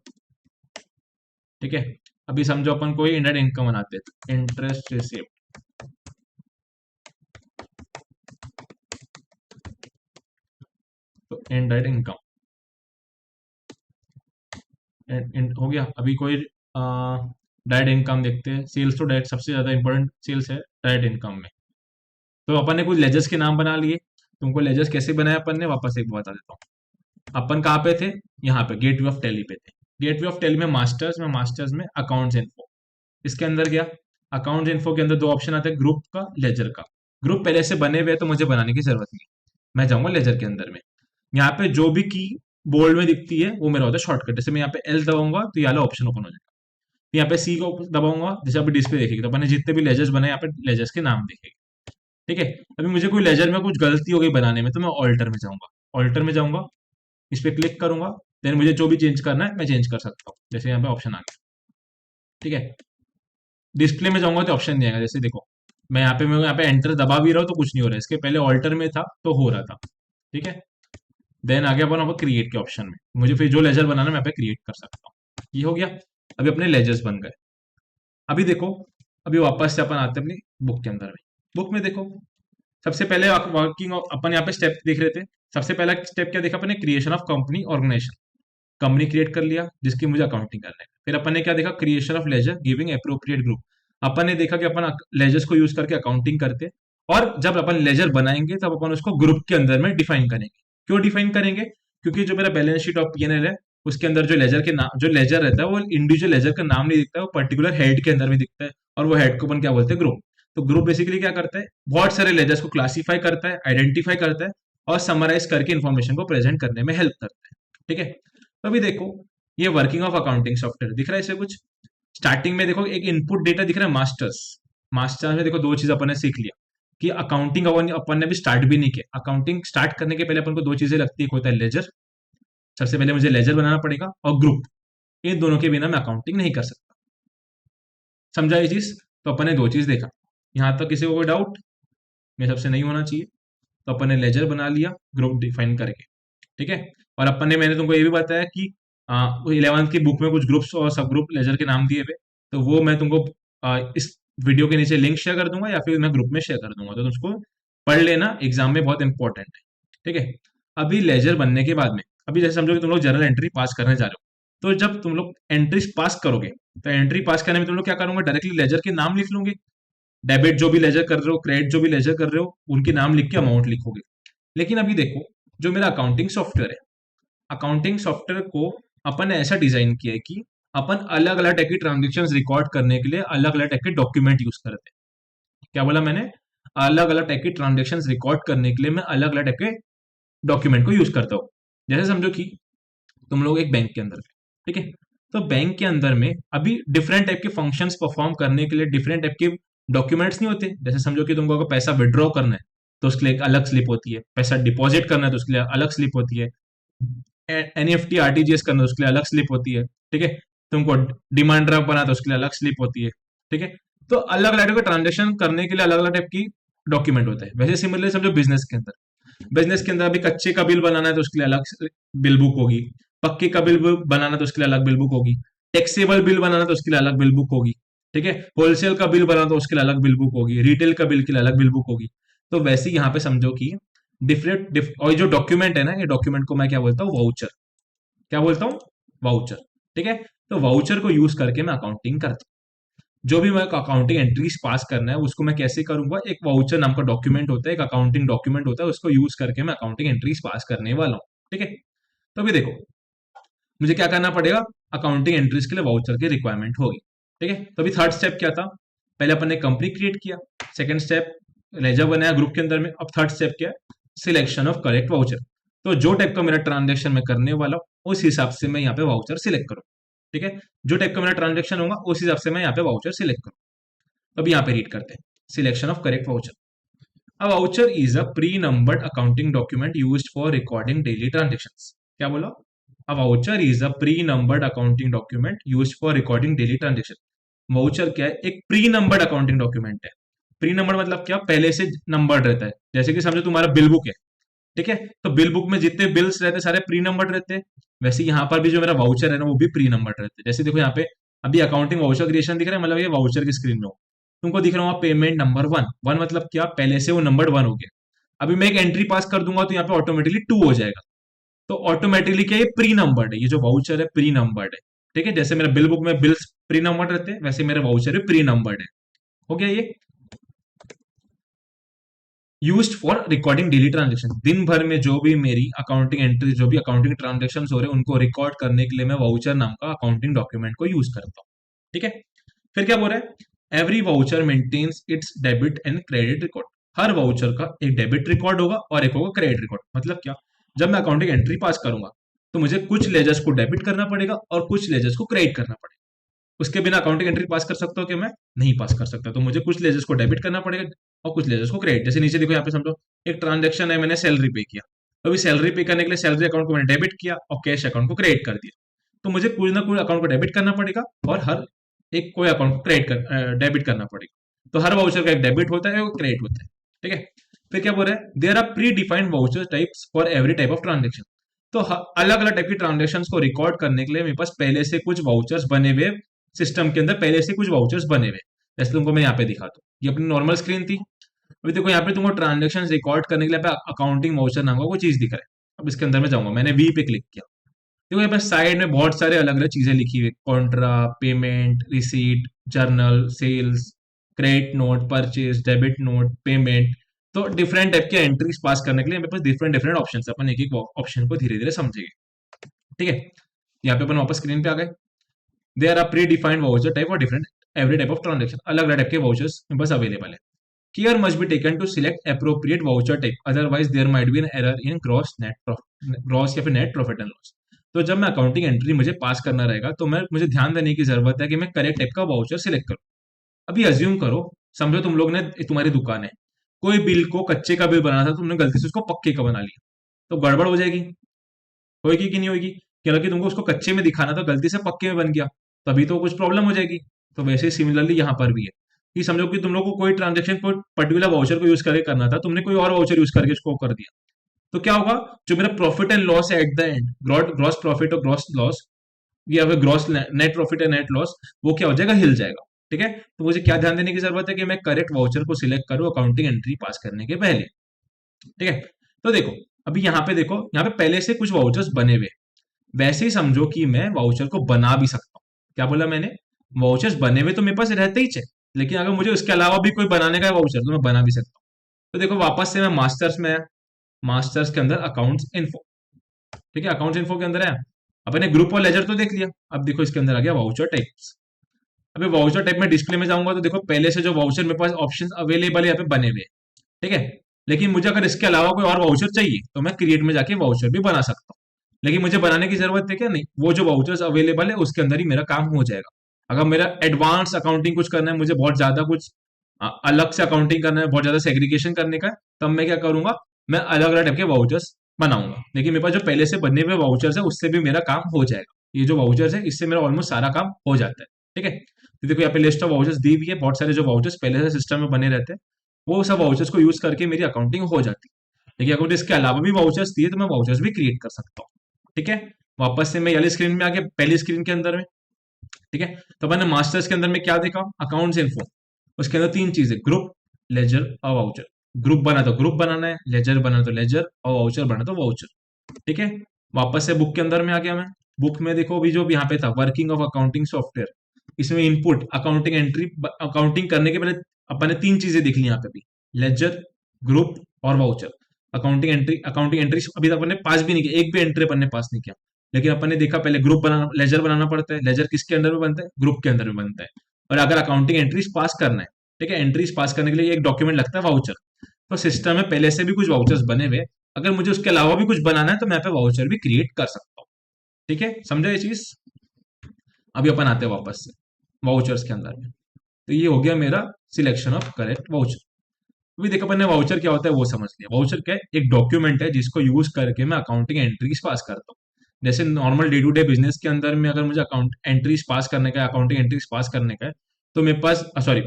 ठीक है, अभी समझो अपन कोई इनडायरेक्ट इनकम बनाते हैं, इंटरेस्ट रिसीव, तो इनडायरेक्ट इनकम हो गया। अभी कोई डायरेक्ट इनकम देखते हैं, सेल्स तो डायरेक्ट सबसे ज्यादा इंपॉर्टेंट सेल्स है डायरेक्ट इनकम में। तो अपन ने कुछ लेजर्स के नाम बना लिए, तुमको लेजर्स कैसे बनाया अपन ने वापस एक बता देता हूँ। अपन कहाँ पे थे, यहाँ पे गेटवे ऑफ टैली पे थे। गेटवे ऑफ टैली में मास्टर्स में अकाउंट्स इन्फो, इसके अंदर गया। अकाउंट्स इन्फो के अंदर दो ऑप्शन आते हैं, ग्रुप का, लेजर का। ग्रुप पहले से बने हुए हैं तो मुझे बनाने की जरूरत नहीं, मैं जाऊंगा लेजर के अंदर में। यहाँ पे जो भी की बोल्ड में दिखती है वो मेरा होता है शॉर्टकट। जैसे मैं यहाँ पे एल दबाऊंगा तो ये वाला ऑप्शन ओपन हो जाएगा, यहाँ पे सी को दबाऊंगा, जैसे अभी डिस्प्ले देखेगी तो अपने जितने भी लेजर्स बने यहाँ पे लेजर्स के नाम दिखेंगे। ठीक है, अभी मुझे कोई लेजर में कुछ गलती हो गई बनाने में तो मैं ऑल्टर में जाऊंगा, ऑल्टर में जाऊंगा, इस पे क्लिक करूंगा, देन मुझे जो भी चेंज करना है मैं चेंज कर सकता हूँ। जैसे यहाँ पे ऑप्शन आ गया। ठीक है, डिस्प्ले में जाऊंगा तो ऑप्शन नहीं आएगा, जैसे देखो मैं यहाँ पे एंटर दबा भी रहा हूँ तो कुछ नहीं हो रहा है, इसके पहले ऑल्टर में था तो हो रहा था। ठीक है, देन आगे अपन अब क्रिएट के ऑप्शन में, मुझे फिर जो लेजर बनाना है मैं यहाँ पे क्रिएट कर सकता हूँ। ये हो गया, अभी अपने लेजर्स बन गए। अभी देखो, अभी वापस से अपन आते हैं अपनी बुक के अंदर में। बुक में देखो सबसे पहले वर्किंग अपन यहाँ पे स्टेप देख रहे थे, सबसे पहला स्टेप क्या देखा अपने, creation of company organisation, company create कर लिया जिसकी मुझे अकाउंटिंग करना है। फिर अपन ने क्या देखा, creation of ledger giving appropriate group, अपन ने देखा कि अपन लेजर्स को यूज करके अकाउंटिंग करते हैं, और जब अपन लेजर बनाएंगे तब अपन उसको ग्रुप के अंदर में डिफाइन करेंगे। क्यों डिफाइन करेंगे, क्योंकि जो मेरा बैलेंस शीट और पीएनएल है उसके अंदर जो लेजर के नाम, जो लेजर रहता है वो इंडिविजुअल लेजर का नाम नहीं दिखता है, वो पर्टिकुलर हेड के अंदर में दिखता है, और वो हेड को अपन क्या बोलते हैं, ग्रुप। तो ग्रुप बेसिकली क्या करता है, बहुत सारे लेजर्स को क्लासीफाई करता है, आइडेंटिफाई करता है, और समराइज करके इन्फॉर्मेशन को प्रेजेंट करने में हेल्प करता है। ठीक है, तो अभी देखो ये वर्किंग ऑफ अकाउंटिंग सॉफ्टवेयर दिख रहा है इसे कुछ। स्टार्टिंग में देखो एक इनपुट डेटा दिख रहा है मास्टर्स, मास्टर्स में देखो दो चीज अपन ने सीख लिया कि अकाउंटिंग अपन ने भी स्टार्ट भी नहीं किया। अकाउंटिंग स्टार्ट करने के पहले अपन को दो चीजें लगती है, एक होता है लेजर, सबसे पहले मुझे लेजर बनाना पड़ेगा, और ग्रुप, इन दोनों के बिना मैं अकाउंटिंग नहीं कर सकता। समझा ये चीज, तो अपन ने दो चीज देखा। यहां तक किसी को कोई डाउट, मेरे सबसे नहीं होना चाहिए। तो अपन ने लेजर बना लिया ग्रुप डिफाइन करके, ठीक है। और अपन ने, मैंने तुमको ये भी बताया कि 11th की बुक में कुछ ग्रुप्स और सब ग्रुप लेजर के नाम दिए हुए, तो वो मैं तुमको इस वीडियो के नीचे लिंक शेयर कर दूंगा या फिर मैं ग्रुप में शेयर कर दूंगा, तो तुम उसको पढ़ लेना, एग्जाम में बहुत इंपॉर्टेंट है। ठीक है, अभी लेजर बनने के बाद में, अभी जैसे समझो कि तुम लोग जर्नल एंट्री पास करने जा रहे हो, तो जब तुम लोग एंट्रीज पास करोगे, तो एंट्री पास करने में तुम लोग क्या करोगे, डायरेक्टली लेजर के नाम लिख लोगे। डेबिट जो भी लेजर कर रहे हो, क्रेडिट जो भी लेजर कर रहे हो, उनके नाम लिख के अमाउंट लिखोगे। लेकिन अभी देखो, जो मेरा अकाउंटिंग सॉफ्टवेयर है, अकाउंटिंग सॉफ्टवेयर को अपन ने ऐसा डिजाइन किया है कि अपन अलग अलग टाइप की ट्रांजेक्शन रिकॉर्ड करने के लिए अलग अलग टाइप के डॉक्यूमेंट यूज करते हैं। क्या बोला मैंने, अलग अलग टाइप की ट्रांजेक्शन रिकॉर्ड करने के लिए मैं अलग अलग टाइप के डॉक्यूमेंट को यूज करता हूँ। जैसे समझो कि तुम लोग एक बैंक के अंदर, ठीक है, तो बैंक के अंदर में अभी डिफरेंट टाइप के फंक्शंस परफॉर्म करने के लिए डिफरेंट टाइप के डॉक्यूमेंट्स नहीं होते। जैसे समझो कि तुमको अगर पैसा विड्रॉ करना है तो उसके लिए एक अलग स्लिप होती है, पैसा डिपॉजिट करना है तो उसके लिए अलग स्लिप होती है, एनईएफटी आरटीजीएस करना है तो उसके लिए अलग स्लिप होती है, ठीक है। तुमको डिमांड ड्राफ्ट बना तो उसके लिए अलग स्लिप होती है, ठीक है। तो अलग अलग टाइप के ट्रांजेक्शन करने के लिए अलग अलग टाइप की डॉक्यूमेंट होता है। वैसे सिमिलरली समझो बिजनेस के अंदर, बिजनेस के अंदर अभी कच्चे का बिल बनाना है तो उसके लिए अलग बिल बुक होगी, पक्के का बिल बनाना है तो उसके लिए अलग बिल बुक होगी, टैक्सेबल बिल बनाना तो उसके लिए अलग बिल बुक होगी, ठीक है। होलसेल का बिल बनाना तो उसके लिए अलग बिल बुक होगी, रिटेल का बिल के लिए अलग बिल बुक होगी। तो वैसे ही यहाँ पे समझो कि और जो डॉक्यूमेंट है ना, ये डॉक्यूमेंट को मैं क्या बोलता हूँ, वाउचर। क्या बोलता हूँ, वाउचर, ठीक है। तो वाउचर को यूज करके मैं अकाउंटिंग करता हूँ। जो भी मैं अकाउंटिंग एंट्रीज पास करना है उसको मैं कैसे करूंगा, एक वाउचर नाम का डॉक्यूमेंट होता है, एक अकाउंटिंग डॉक्यूमेंट होता है, उसको यूज करके मैं अकाउंटिंग एंट्रीज पास करने वाला हूँ, ठीक है। तो अभी देखो मुझे क्या करना पड़ेगा, अकाउंटिंग एंट्रीज के लिए वाउचर की रिक्वायरमेंट होगी, ठीक है। तो अभी थर्ड स्टेप क्या था, पहले अपन ने कंपनी क्रिएट किया, सेकंड स्टेप लेजर बनाया ग्रुप के अंदर में, अब थर्ड स्टेप क्या है, सिलेक्शन ऑफ करेक्ट वाउचर। तो जो टाइप का मेरा ट्रांजेक्शन मैं करने वाला हूँ उस हिसाब से मैं यहाँ पे वाउचर सिलेक्ट करूँ, ठीक है। जो टाइप का मेरा ट्रांजेक्शन होगा उस हिसाब से मैं यहाँ पे वाउचर सिलेक्ट करूँ। अब यहाँ पे रीड करते हैं, selection of correct voucher. A voucher is a pre-numbered accounting document used for recording daily transactions. क्या बोला, A voucher is a pre-numbered accounting document used for recording daily transaction. Voucher क्या है, एक प्री नंबर्ड अकाउंटिंग डॉक्यूमेंट है। प्री नंबर्ड मतलब क्या, पहले से नंबर्ड रहता है। जैसे कि समझो तुम्हारा बिल बुक है, ठीक है, तो बिल बुक में जितने बिल्स रहते हैं सारे प्री नंबर्ड रहते हैं। वैसे यहाँ पर भी जो मेरा वाउचर है ना वो भी प्री नंबर्ड रहते हैं। जैसे देखो यहाँ पे अभी अकाउंटिंग वाउचर क्रिएशन दिख रहा है, मतलब ये वाउचर की स्क्रीन में हो, तुमको दिख रहा होगा पेमेंट नंबर वन। वन मतलब क्या, पहले से वो नंबर वन हो गया। अभी मैं एक एंट्री पास कर दूंगा तो यहाँ पे ऑटोमेटिकली टू हो जाएगा। तो ऑटोमेटिकली क्या, ये प्री नंबर्ड है, ये जो वाउचर है प्री नंबर्ड है, ठीक है। जैसे मेरा बिल बुक में बिल्स प्री नंबर्ड रहते हैं वैसे मेरे वाउचर है प्री नंबर्ड है। हो गया ये। Used for recording daily transaction, दिन भर में जो भी मेरी अकाउंटिंग एंट्री, जो भी अकाउंटिंग ट्रांजेक्शन हो रहे हैं उनको रिकॉर्ड करने के लिए मैं वाउचर नाम का अकाउंटिंग डॉक्यूमेंट को यूज करता हूँ, ठीक है। फिर क्या बोल रहा है, every voucher maintains its debit and credit record. हर वाउचर का एक डेबिट रिकॉर्ड होगा और एक होगा क्रेडिट रिकॉर्ड। मतलब क्या, जब मैं अकाउंटिंग एंट्री पास करूंगा तो मुझे कुछ लेजर्स को डेबिट करना पड़ेगा और कुछ लेजर्स को क्रेडिट करना पड़ेगा। उसके बिना अकाउंटिंग एंट्री पास कर सकता हो कि मैं नहीं पास कर सकता। तो मुझे कुछ लेजर्स को डेबिट करना पड़ेगा और कुछ लेजर्स को क्रेडिट। जैसे नीचे देखो यहाँ पे समझो एक ट्रांजेक्शन है, मैंने सैलरी पे किया, तो अभी सैलरी पे करने के लिए सैलरी अकाउंट को मैंने डेबिट किया और कैश अकाउंट को क्रेडिट कर दिया। तो मुझे कुछ ना कुछ अकाउंट को डेबिट करना पड़ेगा और हर एक कोई अकाउंट को डेबिट करना पड़ेगा। तो हर वाउचर का एक डेबिट होता है और क्रेडिट होता है, ठीक है। फिर क्या बोल रहा है, there are predefined voucher types for every type of transaction. तो अलग अलग टाइप की ट्रांजेक्शन को रिकॉर्ड करने के लिए मेरे पास पहले से कुछ वाउचर्स बने हुए, सिस्टम के अंदर पहले से कुछ वाउचर्स बने हुए। जैसे तुमको मैं यहाँ पे दिखाता हूँ, ये अपनी नॉर्मल स्क्रीन थी, अभी देखो यहाँ पे तुमको ट्रांजेक्शन रिकॉर्ड करने के लिए अकाउंटिंग वाउचर नाम का कोई चीज दिख रहा है। अब इसके अंदर में जाऊंगा, मैंने वी पे क्लिक किया। देखो यहाँ पे साइड में बहुत सारे अलग अलग चीजें लिखी हुई, contra, payment, receipt, journal, sales, credit note, purchase, debit note, payment. तो डिफरेंट टाइप के एंट्रीज पास करने के लिए मेरे पास डिफरेंट डिफरेंट ऑप्शन है। अपन एक एक ऑप्शन को धीरे धीरे समझेंगे, ठीक है। यहाँ पे अपन वापस स्क्रीन पे आ गए। There are predefined voucher type और different every type of transaction, अलग अलग टाइप के वाउचर्स मेरे पास अवेलेबल है। Care must be taken to select appropriate voucher type, otherwise there might be an error in gross या फिर नेट प्रॉफिट एंड लॉस। तो जब मैं अकाउंटिंग एंट्री मुझे पास करना रहेगा तो मैं मुझे ध्यान देने की जरूरत है कि मैं करेक्ट टाइप का वाउचर सिलेक्ट करूं। अभी अज्यूम करो, समझो तुम लोग ने, तुम्हारी दुकान है, कोई बिल को कच्चे का बिल बनाना था, तुमने गलती से उसको पक्के का बना लिया, तो गड़बड़ हो जाएगी, होगी कि नहीं होगी? हालांकि तुमको उसको कच्चे में दिखाना था, गलती से पक्के में बन गया, तभी तो कुछ प्रॉब्लम हो जाएगी। तो वैसे ही सिमिलरली यहाँ पर भी है कि समझो कि तुम लोग को कोई ट्रांजेक्शन कोई पर्टिकुलर वाउचर को यूज करके करना था, तुमने कोई और वाउचर यूज करके उसको कर दिया, तो क्या होगा? जो मेरा प्रॉफिट एंड लॉस है at the and, gross profit और ग्रॉस लॉस, या फिर gross net profit and net loss, वो क्या हो जाएगा? हिल जाएगा। ठीक है, तो मुझे क्या ध्यान देने की जरूरत है कि मैं करेक्ट वाउचर को सिलेक्ट करूं अकाउंटिंग एंट्री पास करने के पहले। ठीक है, तो देखो अभी यहाँ पे देखो, यहाँ पे पहले से कुछ वाउचर्स बने हुए, वैसे ही समझो कि मैं वाउचर को बना भी सकता हूँ। क्या बोला मैंने? वाउचर्स बने हुए तो मेरे पास रहते ही चाहिए, लेकिन अगर मुझे उसके अलावा भी कोई बनाने का है वाउचर, तो मैं बना भी सकता हूँ। तो देखो वापस से मैं मास्टर्स में है, मास्टर्स के अंदर अकाउंट्स इन्फो, ठीक है, अकाउंट्स इन्फो के अंदर है। अपने ग्रुप और लेजर तो देख लिया, अब देखो इसके अंदर आ गया वाउचर टाइप्स। अभी वाउचर टाइप में डिस्प्ले में जाऊंगा तो देखो पहले से जो वाउचर मेरे पास ऑप्शन अवेलेबल है यहाँ पे बने हुए हैं, ठीक है। लेकिन मुझे अगर इसके अलावा कोई और वाउचर चाहिए तो मैं क्रिएट में जाके वाउचर भी बना सकता हूँ। लेकिन मुझे बनाने की जरूरत है क्या? नहीं, वो जो वाउचर्स अवेलेबल है उसके अंदर ही मेरा काम हो जाएगा। अगर मेरा एडवांस अकाउंटिंग कुछ करना है, मुझे बहुत ज्यादा कुछ अलग से अकाउंटिंग करना है, बहुत ज्यादा सेग्रीगेशन करने का है, तब मैं क्या करूंगा? मैं अलग अलग टाइप के वाउचर्स बनाऊंगा। लेकिन मेरे पास जो पहले से बनने हुए वाउचर्स है उससे भी मेरा काम हो जाएगा। ये जो वाउचर्स है इससे मेरा ऑलमोस्ट सारा काम हो जाता है, ठीक है। तो देखो यहाँ पे लिस्ट ऑफ वाउचर्स दी हुई है, बहुत सारे जो वाउचर्स पहले से सिस्टम में बने रहते हैं, वो सब वाउचर्स को यूज करके मेरी अकाउंटिंग हो जाती है। लेकिन अगर मुझे इसके अलावा भी वाउचर्स दिए तो मैं वाउचर्स भी क्रिएट कर सकता हूँ, ठीक है। वापस से मैं वाली स्क्रीन में आ गया, पहली स्क्रीन के अंदर में, ठीक है। तो मैंने मास्टर्स के अंदर में क्या देखा? Accounts info. उसके अंदर तीन चीजें, ग्रुप, लेजर और वाउचर। ग्रुप बना तो ग्रुप बनाना है, लेजर बना तो लेजर, और वाउचर बना तो वाउचर, ठीक है। वापस से बुक के अंदर में आ गया मैं। बुक में देखो अभी जो यहाँ पे था, वर्किंग ऑफ अकाउंटिंग सॉफ्टवेयर, इसमें इनपुट अकाउंटिंग एंट्री, अकाउंटिंग करने के पहले अपन ने तीन चीजें देख ली यहाँ पे भी, लेजर, ग्रुप और वाउचर। अकाउंटिंग एंट्री अभी तक अपन ने पास भी नहीं किया, एक भी एंट्री अपन ने पास नहीं किया। लेकिन अपन ने देखा पहले ग्रुप बनाना, लेजर बनाना पड़ता है। लेजर किसके अंदर में बनता है? ग्रुप के अंदर में बनता है। और अगर अकाउंटिंग एंट्रीज पास करना है, ठीक है, एंट्रीज पास करने के लिए एक डॉक्यूमेंट लगता है वाउचर। तो सिस्टम में पहले से भी कुछ वाउचर्स बने हुए, अगर मुझे उसके अलावा भी कुछ बनाना है तो मैं यहाँ पे वाउचर भी क्रिएट कर सकता हूँ, ठीक है। समझा ये चीज? अभी अपन आते हैं वापस से वाउचर्स के अंदर में। तो ये हो गया मेरा सिलेक्शन ऑफ करेक्ट वाउचर। अभी देखो अपन ने वाउचर क्या होता है वो समझ लिया। वाउचर क्या है? एक डॉक्यूमेंट है जिसको यूज करके मैं अकाउंटिंग एंट्रीज पास करता हूँ। जैसे normal day to day business के अंदर में अगर मुझे अकाउंट एंट्रीज पास करने का है, अकाउंटिंग एंट्रीज पास करने का है, तो मेरे पास सॉरी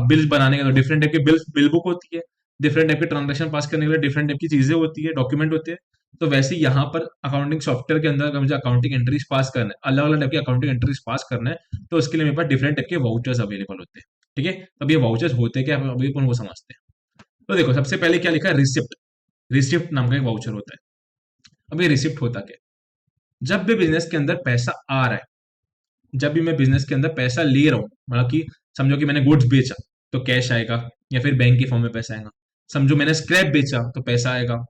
बिल्स बनाने का तो डिफरेंट टाइप की बिल बुक होती है, डिफरेंट टाइप के ट्रांजेक्शन पास करने के लिए डिफरेंट टाइप की चीजें होती है, डॉक्यूमेंट होते हैं। तो वैसे ही यहाँ पर अकाउंटिंग सॉफ्टवेयर के अंदर अगर मुझे अकाउंटिंग एंट्रीज पास करना है, अलग अलग टाइप की अकाउंटिंग एंट्रीज पास करना है, तो उसके लिए मेरे पास डिफरेंट टाइप के वाउचर्स अवेलेबल होते हैं, ठीक है। अब ये वाउचर्स होते क्या है अभी अपन वो समझते हैं। तो देखो सबसे पहले क्या लिखा है? रिसिप्ट। रिसिप्ट नाम का एक वाउचर होता है। अब ये रिसिप्ट होता क्या है? जब भी बिजनेस के अंदर पैसा आ रहा है, जब भी मैं बिजनेस के अंदर पैसा ले रहा हूँ, मतलब कि समझो कि मैंने गुड्स बेचा तो कैश आएगा, या फिर बैंक के फॉर्म में पैसा आएगा। समझो मैंने स्क्रैप बेचा तो पैसा आएगा।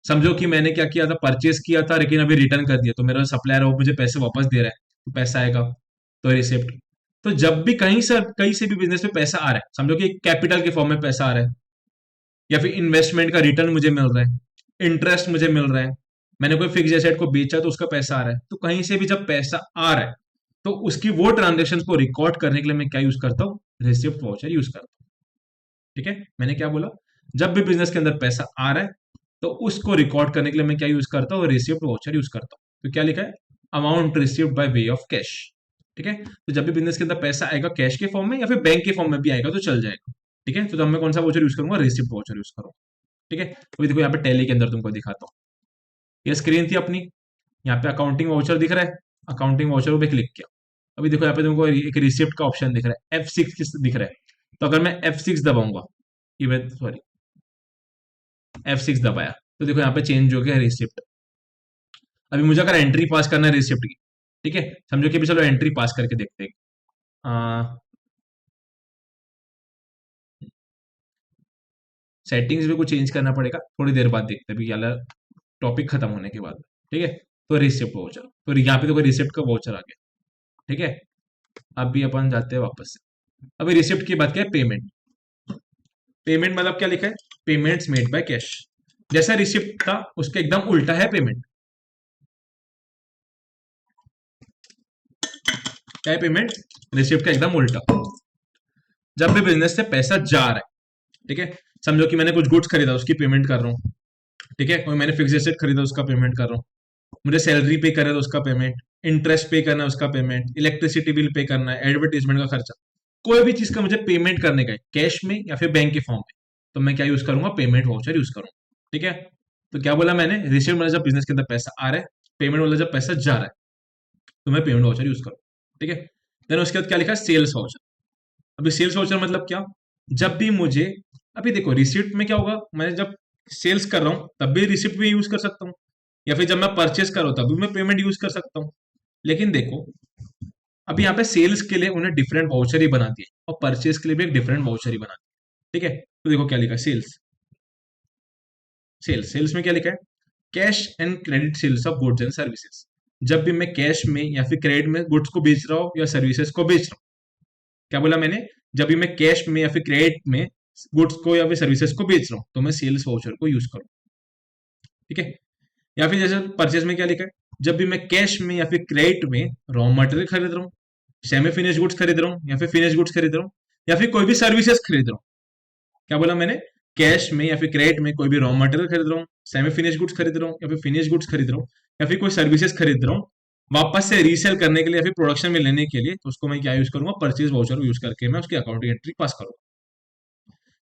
समझो कि मैंने क्या किया था, परचेस किया था लेकिन अभी रिटर्न कर दिया, तो मेरा सप्लायर है वो मुझे पैसे वापस दे रहा है, तो पैसा आएगा, तो रिसिप्ट। तो जब भी कहीं से भी बिजनेस में पैसा आ रहा है, समझो कि कैपिटल के फॉर्म में पैसा आ रहा है, या फिर इन्वेस्टमेंट का रिटर्न मुझे मिल रहा है, इंटरेस्ट मुझे मिल रहा है, मैंने कोई फिक्स एसेट को बेचा तो उसका पैसा आ रहा है, तो कहीं से भी जब पैसा आ रहा है तो उसकी वो ट्रांजेक्शन को रिकॉर्ड करने के लिए मैं क्या यूज करता हूँ? रिसिप्ट वाउचर यूज करता हूँ, ठीक है। मैंने क्या बोला? जब भी बिजनेस के अंदर पैसा आ रहा है तो उसको रिकॉर्ड करने के लिए मैं क्या यूज करता हूँ? रिसिप्ट वाउचर यूज करता हूँ। तो क्या लिखा है? Amount received by way of cash, ठीक है। तो जब भी बिजनेस के अंदर पैसा आएगा कैश के फॉर्म में या फिर बैंक के फॉर्म में भी आएगा तो चल जाएगा, ठीक है। तो तब मैं कौन सा वाउचर यूज करूंगा? रिसिप्ट वाउचर यूज करूंगा, ठीक है। अभी देखो यहाँ पे टैली के अंदर तुमको दिखाता हूँ, ये स्क्रीन थी अपनी, यहाँ पे अकाउंटिंग वाउचर दिख रहा है, अकाउंटिंग वाउचर पे क्लिक किया। अभी देखो यहाँ पे तुमको एक रिसिप्ट का ऑप्शन दिख रहा है, F6 दिख रहा है। तो अगर मैं F6 दबाऊंगा इवन सॉरी F6 दबाया, तो देखो यहाँ पे चेंज हो गया रिसिप्ट। अभी मुझे अगर एंट्री पास करना है रिसिप्ट की, ठीक है, समझो कि अभी चलो एंट्री पास करके देखते हैं। सेटिंग्स में कुछ चेंज करना पड़ेगा, थोड़ी देर बाद देखते हैं, अभी वाला टॉपिक खत्म होने के बाद, ठीक है। तो रिसिप्ट वाउचर, तो यहाँ पे देखो रिसिप्ट का वाउचर आ गया, ठीक है। अभी अपन जाते हैं वापस से, अभी रिसिप्ट की बात क्या है, पेमेंट। पेमेंट मतलब क्या लिखा है, पेमेंट्स मेड बाय कैश। जैसा रिसिप्ट था उसके एकदम उल्टा है पेमेंट। क्या है पेमेंट, रिसिप्ट का एकदम उल्टा। जब भी बिजनेस से पैसा जा रहा है, ठीक है, समझो कि मैंने कुछ गुड्स खरीदा उसकी पेमेंट कर रहा हूँ, ठीक है, कोई मैंने फिक्स एसेट खरीदा उसका पेमेंट कर रहा हूँ, मुझे सैलरी पे करना है तो उसका पेमेंट, इंटरेस्ट पे करना है उसका पेमेंट, इलेक्ट्रिसिटी बिल पे करना है, एडवर्टीजमेंट का खर्चा, कोई भी चीज का मुझे पेमेंट करने का है कैश में या फिर बैंक के फॉर्म में, तो मैं क्या यूज करूंगा, पेमेंट वाउचर यूज करूंगा, ठीक है। तो क्या बोला मैंने, रिसीव मतलब जब बिजनेस के अंदर पैसा आ रहा है, पेमेंट वाला जब पैसा जा रहा है, तो मैं पेमेंट वाउचर यूज करूँ, ठीक है। देन उसके बाद क्या लिखा है, सेल्स वाउचर। अभी सेल्स वाउचर मतलब क्या, जब भी मुझे, अभी देखो रिसिप्ट में क्या होगा, मैं जब सेल्स कर रहा हूँ तब भी रिसिप्ट भी यूज कर सकता हूँ, या फिर जब मैं परचेस कर रहा हूँ तब भी मैं पेमेंट यूज कर सकता हूँ। लेकिन देखो अभी यहाँ पे सेल्स के लिए उन्हें डिफरेंट वाउचर ही बना दिए और परचेस के लिए भी एक डिफरेंट वाउचर ही बना दिया, ठीक है। तो देखो क्या लिखा है, सेल्स, सेल्स सेल्स में क्या लिखा है, cash and credit sales of goods and services. जब भी मैं कैश में या फिर क्रेडिट में गुड्स को बेच रहा हूँ या सर्विसेज को बेच रहा हूँ, क्या बोला मैंने, जब भी मैं कैश में या फिर क्रेडिट में गुड्स को या फिर सर्विसेज को बेच रहा हूँ तो मैं सेल्स वाउचर को यूज करूँ, ठीक है। या फिर जैसे परचेज में क्या लिखा है, जब भी मैं कैश में या फिर क्रेडिट में रॉ मटेरियल खरीद रहा हूँ, सेमी फिनिश गुड्स खरीद रहा हूँ या फिर फिनिश गुड्स खरीद रहा हूँ, या फिर कोई भी सर्विसेज खरीद रहा हूँ, क्या बोला मैंने, कैश में या फिर क्रेडिट में कोई भी रॉ मटेरियल खरीद रहा हूँ, सेमी फिनिश गुड्स खरीद रहा हूँ या फिर फिनिश गुड्स खरीद रहा हूँ, या फिर कोई सर्विसेज खरीद रहा हूँ वापस से रीसेल करने के लिए या फिर प्रोडक्शन में लेने के लिए, तो उसको मैं क्या यूज करूंगा, परचेज वाउचर यूज करके मैं उसकी अकाउंटिंग एंट्री पास करूंगा।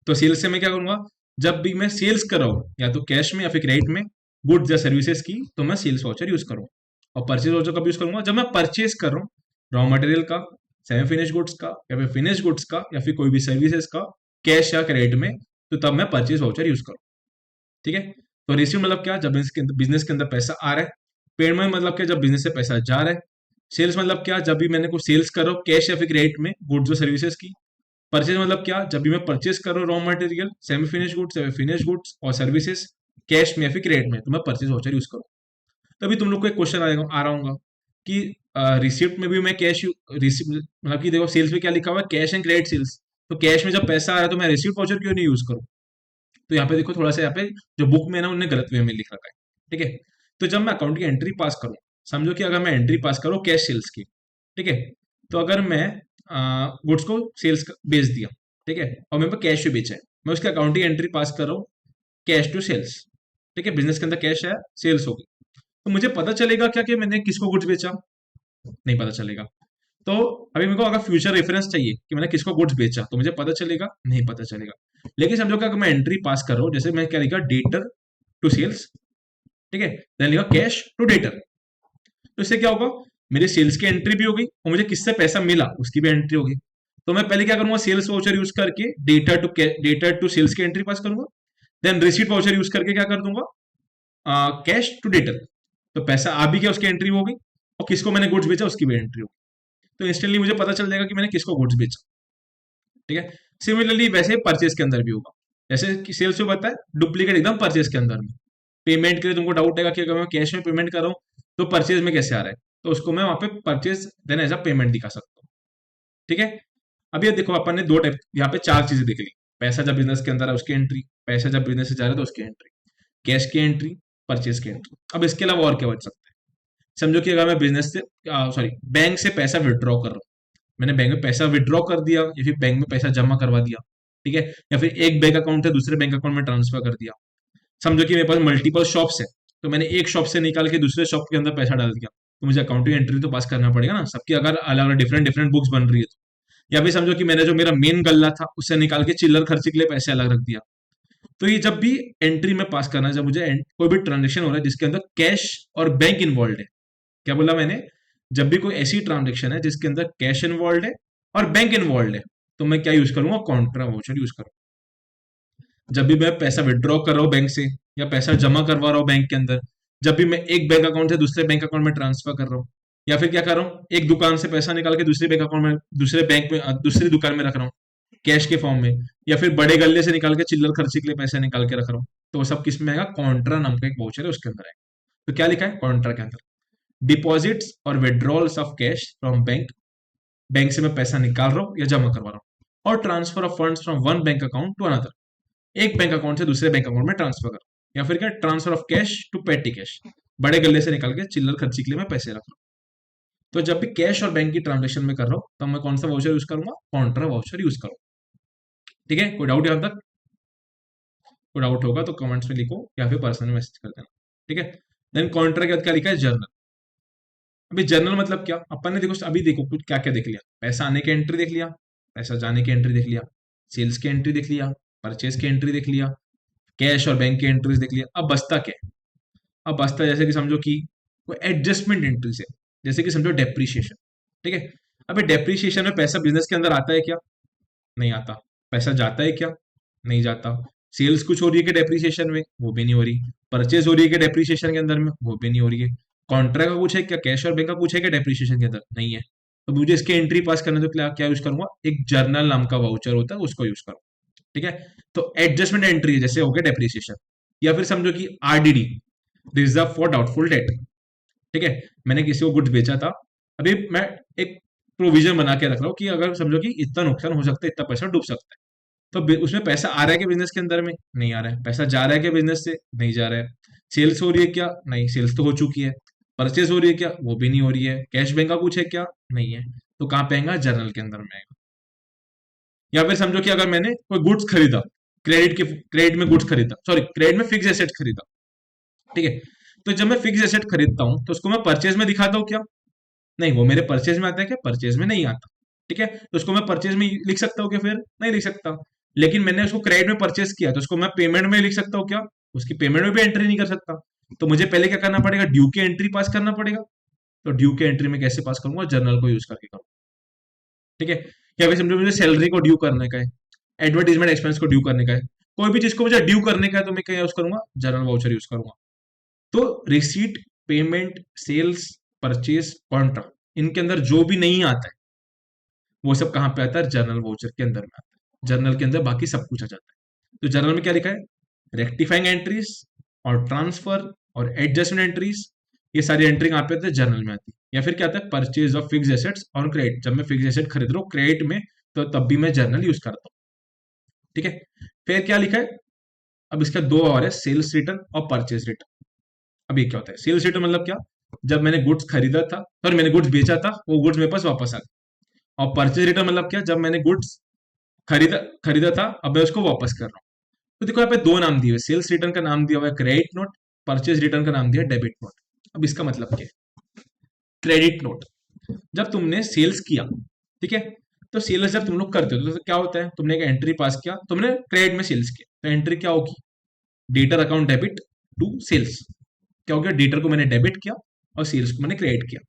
तो सेल्स से मैं क्या करूंगा, जब भी मैं सेल्स कर रहा हूँ या तो कैश में या फिर क्रेडिट में गुड्स या सर्विसेज की, तो मैं सेल्स वाउचर यूज करूंगा। और परचेज वाउचर कब यूज करूंगा, जब मैं परचेज कर रहा हूँ रॉ मटेरियल का, सेमी फिनिश गुड्स का या फिर फिनिश गुड्स का या फिर कोई भी सर्विसेज का, कैश या क्रेडिट में, तो तब मैं परचेज वाउचर यूज करूँ, ठीक है। तो रिसीव मतलब क्या, जब बिजनेस के अंदर पैसा आ रहा है। पेमेंट मतलब क्या, जब बिजनेस से पैसा जा रहा है। सेल्स मतलब क्या, जब भी मैंने कुछ सेल्स कर रहा हूँ कैश या फिर क्रेडिट में गुड्स और सर्विसेज की। परचेज मतलब क्या, जब भी मैं परचेज कर रहा हूँ raw material, semi finish goods या फिनिश गुड्स और सर्विसेज, कैश में या फिर क्रेडिट में, तो मैं परचेज वाउचर यूज करूँ। तभी तुम लोग को एक क्वेश्चन आएगा, आ रहा होगा कि रिसिप्ट में भी मैं कैश, रिसिप्ट मतलब कि देखो सेल्स में क्या लिखा हुआ है, कैश एंड क्रेडिट सेल्स, तो कैश में जब पैसा आ रहा है तो मैं रिसिप्ट वाउचर क्यों नहीं यूज करूँ। तो यहाँ पे देखो थोड़ा सा, यहाँ पे जो बुक में ना उन्होंने गलत वे में लिख रखा है, ठीक है। तो जब मैं अकाउंट की एंट्री पास करूँ, समझो कि अगर मैं एंट्री पास करूँ कैश सेल्स की, ठीक है, तो अगर मैं गुड्स को सेल्स बेच दिया, ठीक है, और मेरे पास कैश भी बेचा है, मैं उसकी अकाउंटिंग एंट्री पास कर रहा हूँ कैश टू सेल्स, ठीक है, बिजनेस के अंदर कैश है, सेल्स होगी, तो मुझे पता चलेगा क्या कि मैंने किसको गुड्स बेचा, नहीं पता चलेगा। तो अभी मेरे को अगर फ्यूचर रेफरेंस चाहिए कि मैंने किसको गुड्स बेचा, तो मुझे पता चलेगा, नहीं पता चलेगा। लेकिन समझो कि अगर मैं एंट्री पास कर रहा हूँ, जैसे मैं क्या लिखा, डेटर टू सेल्स, ठीक है, देन लिखा कैश टू डेटर, तो इससे क्या होगा, मेरी सेल्स की एंट्री भी हो गई और मुझे किससे पैसा मिला उसकी भी एंट्री होगी। तो मैं पहले क्या करूंगा, सेल्स वाउचर यूज करके डेटा टू सेल्स की एंट्री पास करूंगा, देन रिसीट वाउचर यूज करके क्या कर दूंगा, कैश टू डेटर, तो पैसा आ भी गया उसकी एंट्री हो गई, और किसको मैंने गुड्स बेचा उसकी भी एंट्री होगी, तो इंस्टेंटली मुझे पता चल जाएगा कि मैंने किसको गुड्स बेचा, ठीक है। सिमिलरली वैसे परचेज के अंदर भी होगा, जैसे कि सेल्स में बताया डुप्लीकेट एकदम परचेज के अंदर में। पेमेंट के लिए तुमको डाउट है कि अगर मैं कैश में पेमेंट कर रहा हूँ तो परचेज में कैसे आ रहा है, तो उसको मैं वहां पे purchase then as a payment दिखा सकता हूँ, ठीक है। अब ये देखो अपन ने दो टाइप, यहाँ पे चार चीजें देख ली, पैसा जब बिजनेस के अंदर है उसकी एंट्री, पैसा जब बिजनेस से जा रहा है तो उसकी एंट्री, कैश की एंट्री, परचेज की एंट्री। अब इसके अलावा और क्या बच सकता है, समझो कि अगर मैं बिजनेस से, सॉरी, बैंक से पैसा विड्रॉ कर रहा हूँ, मैंने बैंक में पैसा विड्रॉ कर दिया या फिर बैंक में पैसा जमा करवा दिया, ठीक है, या फिर एक बैंक अकाउंट है दूसरे बैंक अकाउंट में ट्रांसफर कर दिया। समझो कि मेरे पास मल्टीपल शॉप्स है, तो मैंने एक शॉप से निकाल के दूसरे शॉप के अंदर पैसा डाल दिया, तो मुझे अकाउंटिंग एंट्री तो पास करना पड़ेगा ना, सबकी अगर अलग अलग डिफरेंट डिफरेंट बुक्स बन रही है तो। या फिर समझो कि मैंने जो मेरा मेन गल्ला था उससे निकाल के चिल्लर खर्चे के लिए पैसे अलग रख दिया। तो ये जब भी एंट्री में पास करना है, जब मुझे कोई भी ट्रांजेक्शन हो रहा है जिसके अंदर कैश और बैंक इन्वॉल्व है, क्या बोला मैंने, जब भी कोई ऐसी ट्रांजेक्शन है जिसके अंदर कैश इन्वॉल्व है और बैंक इन्वॉल्व है, तो मैं क्या यूज करूंगा, कॉन्ट्रा वाउचर यूज करूंगा, जब भी मैं पैसा विड्रॉ कर रहा हूँ बैंक से या पैसा जमा करवा रहा हूँ बैंक के अंदर, जब भी मैं एक बैंक अकाउंट से दूसरे बैंक अकाउंट में ट्रांसफर कर रहा हूँ, या फिर क्या कर रहा हूँ, एक दुकान से पैसा निकाल के दूसरे बैंक अकाउंट में, दूसरे बैंक में, दूसरी दुकान में रख रहा हूँ कैश के फॉर्म में, या फिर बड़े गल्ले से निकाल के चिल्लर खर्ची के लिए पैसे निकाल के रख रहा हूँ, तो वो सब किस में आएगा, कॉन्ट्रा नाम का एक वाउचर है उसके अंदर आएगा। तो क्या लिखा है कॉन्ट्रा के अंदर, डिपॉजिट्स और withdrawals of cash from bank, bank से मैं पैसा निकाल रहा हूँ या जमा करवा रहा हूँ, और transfer of funds from one bank account to another, एक बैंक अकाउंट से दूसरे बैंक अकाउंट में ट्रांसफर कर, या फिर क्या, transfer of cash to petty cash, बड़े गले से निकाल के चिल्लर खर्ची के लिए मैं पैसे रख रहा हूँ। तो जब भी कैश और बैंक की ट्रांजेक्शन में कर रहा हूँ, तब मैं कौन सा वाउचर यूज करूंगा, कॉन्ट्रा वाउचर यूज करूंगा। ठीक है, कोई डाउट यहां तक? कोई डाउट होगा तो कमेंट्स में लिखो या फिर पर्सनल मैसेज कर देना। ठीक है, देन कॉन्ट्रा के बाद क्या लिखा है, जर्नल। अभी जर्नल मतलब क्या, अपन ने देखो अभी देखो कुछ क्या क्या देख लिया, पैसा आने की एंट्री देख लिया, पैसा जाने की एंट्री देख लिया, सेल्स की एंट्री देख लिया, परचेज की एंट्री देख लिया, कैश और बैंक की एंट्रीज देख लिया। अब बचता क्या है, अब बचता जैसे कि समझो कि कोई एडजस्टमेंट एंट्रीज है, जैसे कि समझो डेप्रीशिएशन। ठीक है, अभी डेप्रीशिएशन में पैसा बिजनेस के अंदर आता है क्या, नहीं आता। पैसा जाता है क्या, नहीं जाता। सेल्स कुछ हो रही है कि डेप्रीशिएशन में, वो भी नहीं हो रही। परचेज हो रही है कि डेप्रीशिएशन के अंदर में, वो भी नहीं हो रही है। कॉन्ट्रैक्ट का कुछ है क्या, कैश और बैंक का कुछ है क्या डेप्रीशिएशन के अंदर, नहीं है। तो मुझे इसके एंट्री पास करने तो क्या क्या यूज करूंगा, एक जर्नल नाम का वाउचर होता है उसको यूज करूंगा। ठीक है, तो एडजस्टमेंट एंट्री जैसे हो गया डेप्रीशिएशन, या फिर समझो कि RDD, reserve for doubtful debt. ठीक है, मैंने किसी को गुड्स बेचा था, अभी मैं एक प्रोविजन बना के रख रहा हूँ कि अगर समझो कि इतना नुकसान हो सकता है, इतना पैसा डूब सकता है, तो उसमें पैसा आ रहा है कि बिजनेस के अंदर में, नहीं आ रहा है। पैसा जा रहा है कि बिजनेस से, नहीं जा रहा है। सेल्स हो रही है क्या, नहीं, सेल्स तो हो चुकी है। परचेज हो रही है क्या, वो भी नहीं हो रही है। कैश बैंक का कुछ है क्या, नहीं है। तो कहाँ पे आएगा, जर्नल के अंदर में आएगा। या फिर समझो कि अगर मैंने कोई गुड्स खरीदा, क्रेडिट में गुड्स खरीदा, सॉरी क्रेडिट में फिक्स एसेट खरीदा। ठीक है, तो जब मैं फिक्स एसेट खरीदता हूं तो उसको मैं परचेज में दिखाता हूँ क्या, नहीं, वो मेरे परचेज में आता है क्या, परचेज में नहीं आता। ठीक है, तो उसको मैं परचेज में लिख सकता हूँ क्या, फिर नहीं लिख सकता। लेकिन मैंने उसको क्रेडिट में परचेज किया तो उसको मैं पेमेंट में लिख सकता हूँ क्या, उसकी पेमेंट में भी एंट्री नहीं कर सकता। तो मुझे पहले क्या करना पड़ेगा, ड्यू की एंट्री पास करना पड़ेगा। तो ड्यू की एंट्री में कैसे पास करूंगा, जर्नल को यूज करके करूंगा। ठीक है, या फिर समझो मुझे सैलरी को ड्यू करने का है, एडवर्टीजमेंट एक्सपेंस को ड्यू करने का है, कोई भी चीज को मुझे ड्यू करने का है, तो मैं क्या यूज करूंगा, जर्नल वाउचर यूज करूंगा। तो receipt, payment, sales, purchase, contract, इनके अंदर जो भी नहीं आता है वो सब कहाँ पे आता है, जर्नल वाउचर के अंदर में आता है। जर्नल के अंदर बाकी सब कुछ आ जाता है। तो जर्नल में क्या लिखा है, रेक्टिफाइंग एंट्रीज और ट्रांसफर और एडजस्टमेंट एंट्रीज, ये सारी एंट्री कहाँ पे आती है, जर्नल में आती है। या फिर क्या आता है, परचेज ऑफ फिक्स एसेट्स और क्रेडिट, जब मैं फिक्स एसेट खरीद रहा हूँ क्रेडिट में, तो तब भी मैं जर्नल यूज करता हूँ। ठीक है, फिर क्या लिखा है, अब इसका दो और है, सेल्स रिटर्न और परचेज रिटर्न। अब ये क्या होता है, सेल्स रिटर्न मतलब क्या, जब मैंने गुड्स खरीदा था, सॉरी मैंने गुड्स बेचा था, वो गुड्स मेरे पास वापस आ गए। और परचेज रिटर्न मतलब क्या, जब मैंने गुड्स खरीदा खरीदा था, अब मैं उसको वापस कर रहा हूँ। तो देखो यहाँ पे दो नाम दिए हुए, सेल्स रिटर्न का नाम दिया हुआ है क्रेडिट नोट, परचेज रिटर्न का नाम दिया है डेबिट नोट। अब इसका मतलब क्या है, क्रेडिट नोट, जब तुमने सेल्स किया, ठीक है, तो सेल्स जब तुम लोग करते हो तो क्या होता है, तुमने एक एंट्री पास किया, तुमने क्रेडिट में सेल्स किया, तो एंट्री क्या होगी, debtor account debit to sales. क्या हो गया, डेटर को मैंने डेबिट किया और सेल्स को मैंने क्रेडिट किया।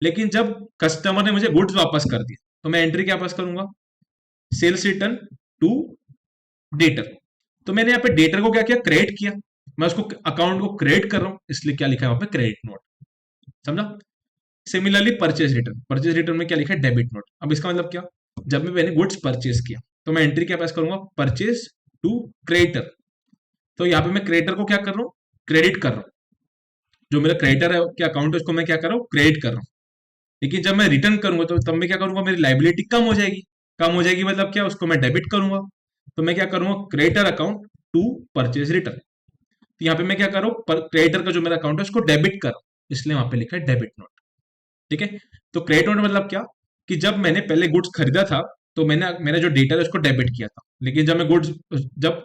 लेकिन जब कस्टमर ने मुझे गुड्स वापस कर दिया, तो मैं एंट्री क्या पास करूंगा, सेल्स रिटर्न टू डेटर। तो मैंने यहाँ पे डेटर को क्या किया, क्रेडिट किया, मैं उसको अकाउंट को क्रेडिट कर रहा हूं, इसलिए क्या लिखा है वहां पे, क्रेडिट नोट। समझा। सिमिलरली परचेज रिटर्न में क्या लिखा है, डेबिट नोट। अब इसका मतलब क्या, जब मैंने गुड्स परचेज किया तो मैं एंट्री क्या पास करूंगा, परचेज टू क्रेडिटर। तो यहाँ पे मैं क्रेडिटर को क्या कर रहा हूँ, क्रेडिट कर रहा हूँ। जो मेरा क्रेडिटर है क्या अकाउंट है, उसको मैं क्या कर रहा हूँ, क्रेडिट कर रहा हूँ। लेकिन जब मैं रिटर्न करूंगा तो तब मैं क्या करूंगा, मेरी लाइबिलिटी कम हो जाएगी। कम हो जाएगी मतलब क्या, उसको मैं डेबिट करूंगा। तो मैं क्या करूंगा, creditor account to purchase return. तो यहाँ पे मैं क्या कर रहा हूँ, क्रेडिटर का जो मेरा अकाउंट है उसको डेबिट कर रहा हूँ, इसलिए वहां पे लिखा है डेबिट नोट। ठीक है, तो क्रेडिट नोट मतलब क्या, कि जब मैंने पहले गुड्स खरीदा था, तो मैंने मेरा जो डेटा है उसको डेबिट किया था। लेकिन जब मैं गुड्स जब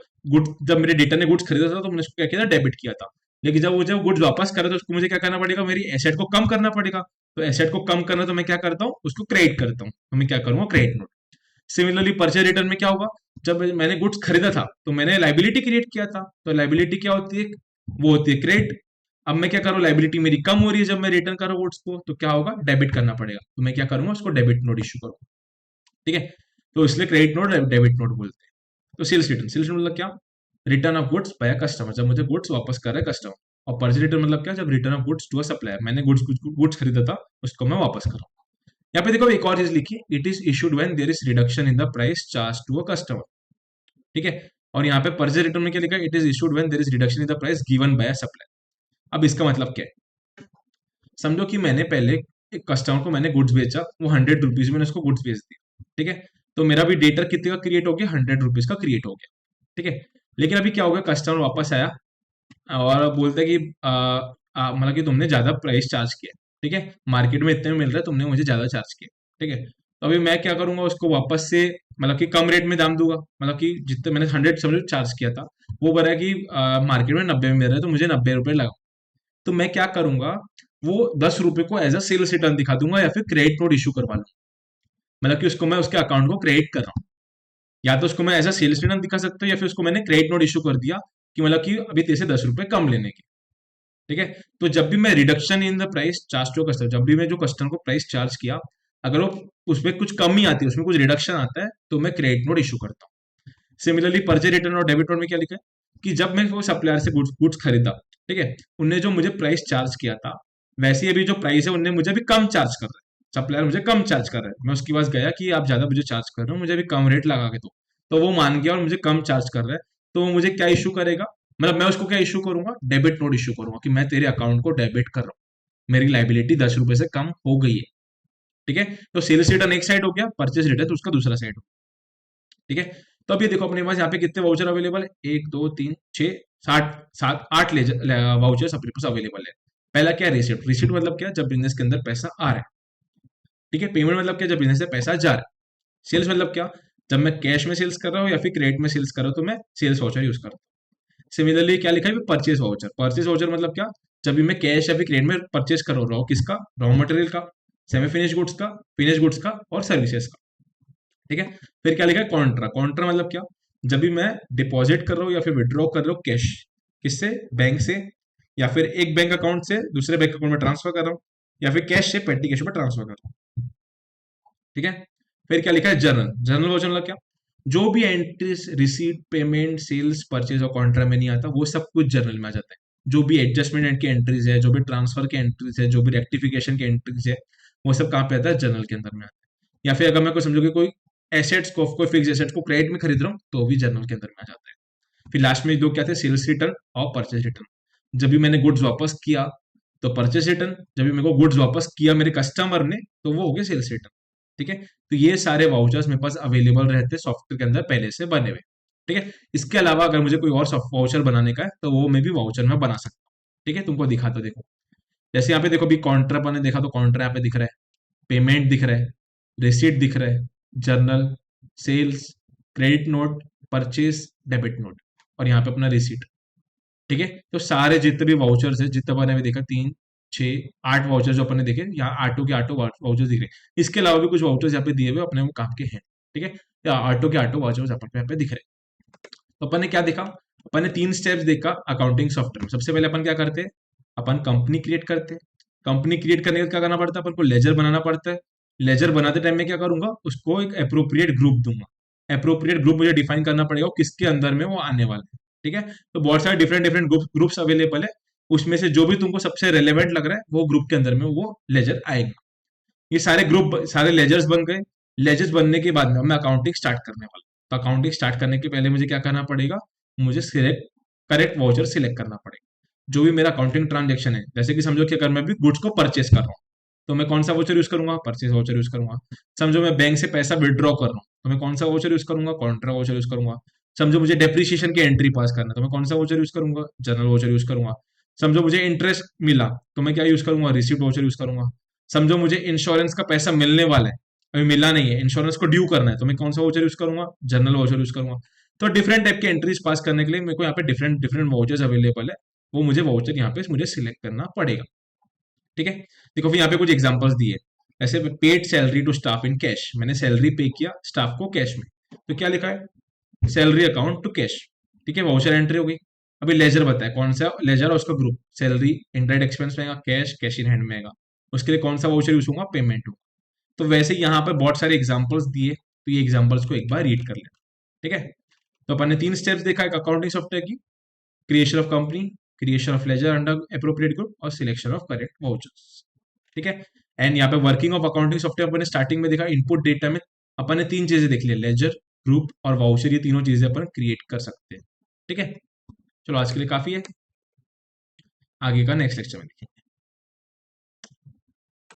जब मेरे डेटा ने गुड्स खरीदा था, तो मैंने उसको क्या किया था, डेबिट किया था। लेकिन जब गुड्स वापस करे तो उसको मुझे क्या करना पड़ेगा, मेरी एसेट को कम करना पड़ेगा। तो एसेट को कम करना, तो मैं क्या करता हूँ, उसको क्रेडिट करता हूँ, तो मैं क्या करूंगा, credit note. Similarly purchase return में क्या होगा, जब मैंने गुड्स खरीदा था तो मैंने लाइबिलिटी क्रिएट किया था, तो लाइबिलिटी क्या होती है, वो होती है क्रेडिट। अब मैं क्या करूँ, लाइबिलिटी मेरी कम हो रही है, जब मैं रिटर्न कर रहा हूँ गुड्स को, तो क्या होगा, डेबिट करना पड़ेगा। तो मैं क्या करूंगा, उसको डेबिट नोट इशू करूंगा। ठीक है, तो इसलिए क्रेडिट नोट डेबिट नोट बोलते हैं। तो सेल्स रिटर्न मतलब क्या, return of goods by customer, जब मुझे गुड्स वापस कर रहा है कस्टमर। और परचेज रिटर्न मतलब क्या, जब return of goods to a supplier, मैंने गुड्स गुड्स खरीदा था, उसको मैं वापस कर रहा हूँ। यहाँ पे देखो एक और चीज लिखी, it is issued when there is reduction in the price charge to a customer. ठीक है। और यहाँ पे परचेज रिटर्न में क्या लिखा है, it is issued when there is reduction in the price given by supplier. अब इसका मतलब क्या है, समझो कि मैंने पहले एक कस्टमर को मैंने गुड्स बेचा, वो 100 रुपीज में उसको गुड्स बेच दिया। ठीक है। तो मेरा भी डेटर कितने का क्रिएट हो गया, 100 रुपीज का क्रिएट हो गया। ठीक है। लेकिन अभी क्या हो गया, कस्टमर वापस आया और बोलते हैं कि मतलब कि तुमने ज्यादा प्राइस चार्ज किया। ठीक है। मार्केट में इतने में मिल रहा है, तुमने मुझे ज्यादा चार्ज किया। ठीक है। तो अभी मैं क्या करूंगा, उसको वापस से मतलब कि कम रेट में दाम दूंगा, मतलब कि जितने मैंने 100 समझो चार्ज किया था, वो बोला कि मार्केट में 90 में मिल रहा है, तो मुझे 90 रुपए लगाओ। तो मैं क्या करूंगा, वो 10 रुपए को एज अ सेल्स रिटर्न दिखा दूंगा या फिर क्रेडिट नोट इशू करवा लूंगा। मतलब कि उसको मैं उसके अकाउंट को क्रेडिट कर रहा हूँ। या तो उसको मैं एज अ सेल्स रिटर्न दिखा सकता हूँ, या फिर उसको मैंने क्रेडिट नोट इशू कर दिया कि मतलब कि अभी तेरे से 10 रुपए कम लेने के। ठीक है। तो जब भी मैं reduction in the price charge to customer, जब भी मैं जो कस्टमर को प्राइस चार्ज किया, अगर वो उसमें कुछ कमी आती है, उसमें कुछ रिडक्शन आता है, तो मैं क्रेडिट नोट इशू करता हूँ। सिमिलरली परचेज रिटर्न और डेबिट नोट में क्या लिखा है कि जब मैं वो सप्लायर से गुड्स गुड्स खरीदा, ठीक है, उनने जो मुझे प्राइस चार्ज किया था, वैसे ही अभी जो प्राइस है उनने मुझे अभी कम चार्ज कर रहा है, सप्लायर मुझे कम चार्ज कर रहा है। मैं उसके पास गया कि आप ज्यादा मुझे चार्ज कर रहे हो, मुझे अभी कम रेट लगा के दो। तो वो मान गया और मुझे कम चार्ज कर रहा है। तो वो मुझे क्या इशू करेगा, मतलब मैं उसको क्या इशू करूंगा, डेबिट नोट इशू करूंगा कि मैं तेरे अकाउंट को डेबिट कर रहा हूँ, मेरी लाइबिलिटी 10 रुपए से कम हो गई है। ठीक है। तो सेल्स रिटर्न एक साइड हो गया, परचेज रिटर्न तो उसका दूसरा साइड हो गया। ठीक है। तो अब ये देखो अपने पास यहाँ पे कितने वाउचर अवेलेबल है, 1 2 3 6 7 7 8 वाउचर्स अपने पास अवेलेबल है। पहला क्या है, रिसिप्ट। रिसिप्ट मतलब क्या, जब बिजनेस के अंदर पैसा आ रहा है। ठीक है। पेमेंट मतलब क्या, जब बिजनेस से पैसा जा रहा है। सेल्स मतलब क्या, जब मैं कैश में सेल्स कर रहा हूँ या फिर क्रेडिट में सेल्स कर रहा हूँ, तो मैं सेल्स वाउचर यूज करता हूँ। सिमिलरली क्या लिखा है, परचेज वाउचर। परचेज वाउचर मतलब क्या, जब भी मैं कैश या फिर क्रेडिट में परचेज कर रहा हूँ, किसका, रॉ मटेरियल का, सेमी फिनिश गुड्स का, फिनिश गुड्स का और सर्विसेज का। ठीक है। फिर क्या लिखा है, कॉन्ट्रा। कॉन्ट्रा मतलब क्या, जब भी मैं डिपॉजिट कर रहा हूँ या फिर विड्रॉ कर रहा हूँ कैश, किससे, बैंक से, या फिर एक बैंक अकाउंट से दूसरे बैंक अकाउंट में ट्रांसफर कर रहा हूँ, या फिर कैश से पेटी कैश में ट्रांसफर कर रहा हूँ। ठीक है। फिर क्या लिखा है, जर्नल। जर्नल वर्जन मतलब क्या, जो भी entries, receipt, payment, sales, purchase और कॉन्ट्रा में नहीं आता, वो सब कुछ जर्नल में आ जाता है। जो भी एडजस्टमेंट की एंट्रीज है, जो भी ट्रांसफर की एंट्रीज है, जो भी रेक्टिफिकेशन की एंट्रीज है, वो सब कहाँ पे आता है, जर्नल के अंदर में आता है। या फिर अगर मैं कोई समझो कि कोई एसेट्स को, कोई फिक्स एसेट्स को क्रेडिट में खरीद रहा हूँ, तो भी जर्नल के अंदर में आ जाता है। फिर लास्ट में दो क्या थे, सेल्स रिटर्न और परचेज रिटर्न। जब भी मैंने गुड्स वापस किया तो परचेज रिटर्न, जब भी मेरे को गुड्स वापस किया मेरे कस्टमर ने, तो वो हो गया सेल्स रिटर्न। ठीक है। तो ये सारे वाउचर्स मेरे पास अवेलेबल रहते हैं सॉफ्टवेयर के अंदर पहले से बने हुए। ठीक है। इसके अलावा अगर मुझे कोई और वाउचर बनाने का है, तो वो मैं भी वाउचर में बना सकता हूँ। ठीक है। तुमको दिखाता देखो, जैसे यहाँ पे देखो, अभी कॉन्ट्रा अपन ने देखा, तो कॉन्ट्रा यहाँ पे दिख रहा है, पेमेंट दिख रहा है, रिसीट दिख रहा है, journal, sales, credit note, purchase, debit note, और यहाँ पे अपना रिसीट। ठीक है। तो सारे जितने भी वाउचर्स है, जितने मैंने भी देखा, 3 6 8 वाउचर जो अपन ने देखे, यहाँ आटो के आटो वाउचर्स दिख रहे हैं। इसके अलावा भी कुछ वाउचर्स यहाँ पे दिए हुए अपने वो काम के हैं। ठीक है। या आटो के आटो वाउचर्स अपन को यहाँ पे दिख रहे हैं। तो अपन ने क्या देखा, अपन ने 3 स्टेप्स देखा अकाउंटिंग सॉफ्टवेयर में। सबसे पहले अपन क्या करते हैं, अपन कंपनी क्रिएट करते हैं। कंपनी क्रिएट करने का क्या करना पड़ता है, अपन को लेजर बनाना पड़ता है। लेजर बनाते टाइम में क्या करूंगा, उसको एक अप्रोप्रिएट ग्रुप दूंगा। अप्रोप्रिएट ग्रुप मुझे डिफाइन करना पड़ेगा वो किसके अंदर में वो आने वाला है। ठीक है। तो बहुत सारे डिफरेंट डिफरेंट ग्रुप्स अवेलेबल है, उसमें से जो भी तुमको सबसे रेलेवेंट लग रहा है, वो ग्रुप के अंदर में वो लेजर आएगा। ये सारे ग्रुप, सारे लेजर्स बन गए। लेजर्स बनने के बाद में मैं अकाउंटिंग स्टार्ट करने वाला हूं। तो अकाउंटिंग स्टार्ट करने के पहले मुझे क्या करना पड़ेगा, मुझे सिलेक्ट, करेक्ट वाउचर सिलेक्ट करना पड़ेगा। जो भी मेरा अकाउंटिंग ट्रांजेक्शन है, जैसे कि समझो कि अगर मैं भी गुड्स को परचेस कर रहा हूँ, तो मैं कौन सा वाउचर यूज करूंगा, परचेस वाउचर यूज करूंगा। समझो मैं बैंक से पैसा विड्रॉ कर रहा हूँ, तो मैं कौन सा वाउचर यूज करूंगा, कॉन्ट्रा वाउचर यूज करूंगा। समझो मुझे डेप्रिसिएशन की एंट्री पास करना है, तो मैं कौन सा वाउचर यूज करूंगा, जनरल वाउचर यूज करूंगा। समझो मुझे इंटरेस्ट मिला, तो मैं क्या यूज करूंगा, रिसिप्ट वाउचर यूज करूंगा। समझो मुझे इंश्योरेंस का पैसा मिलने वाला है, अभी मिला नहीं है, इंश्योरेंस को ड्यू करना है, तो मैं कौन सा वाउचर यूज करूंगा, जनरल वाउचर यूज करूंगा। तो डिफरेंट टाइप के एंट्रीज पास करने के लिए मेरे को यहाँ पे डिफरेंट डिफरेंट वाउचर्स अवेलेबल है, वो मुझे वाउचर यहाँ पे मुझे सिलेक्ट करना पड़ेगा। ठीक है। देखो फिर यहाँ पे कुछ एग्जांपल्स दिए, ऐसे paid salary to staff in cash, मैंने सैलरी पे किया स्टाफ को कैश में, तो क्या लिखा है, सैलरी अकाउंट टू कैश। ठीक है, वाउचर एंट्री हो गई। अभी लेजर बताए कौन सा लेजर और उसका ग्रुप, सैलरी इंटरेस्ट एक्सपेंस में आएगा, कैश कैश इन हैंड में आएगा, उसके लिए कौन सा वाउचर यूज होगा, पेमेंट होगा। तो वैसे ही यहाँ पर बहुत सारे एग्जांपल्स दिए, तो ये एग्जांपल्स को एक बार रीड कर लेना। ठीक है। तो अपन ने 3 स्टेप्स देखा, एक अकाउंटिंग सॉफ्टवेयर की, creation of company, creation of ledger under appropriate group और सिलेक्शन ऑफ करेक्ट वाउचर्स। ठीक है। एंड यहाँ पे वर्किंग ऑफ अकाउंटिंग सॉफ्टवेयर अपन ने स्टार्टिंग में देखा, इनपुट डेटा में अपन ने 3 चीजें देख ली, लेजर, ग्रुप और वाउचर, ये तीनों चीजें अपन क्रिएट कर सकते हैं। ठीक है, चलो आज के लिए काफी है, आगे का नेक्स्ट लेक्चर में देखेंगे।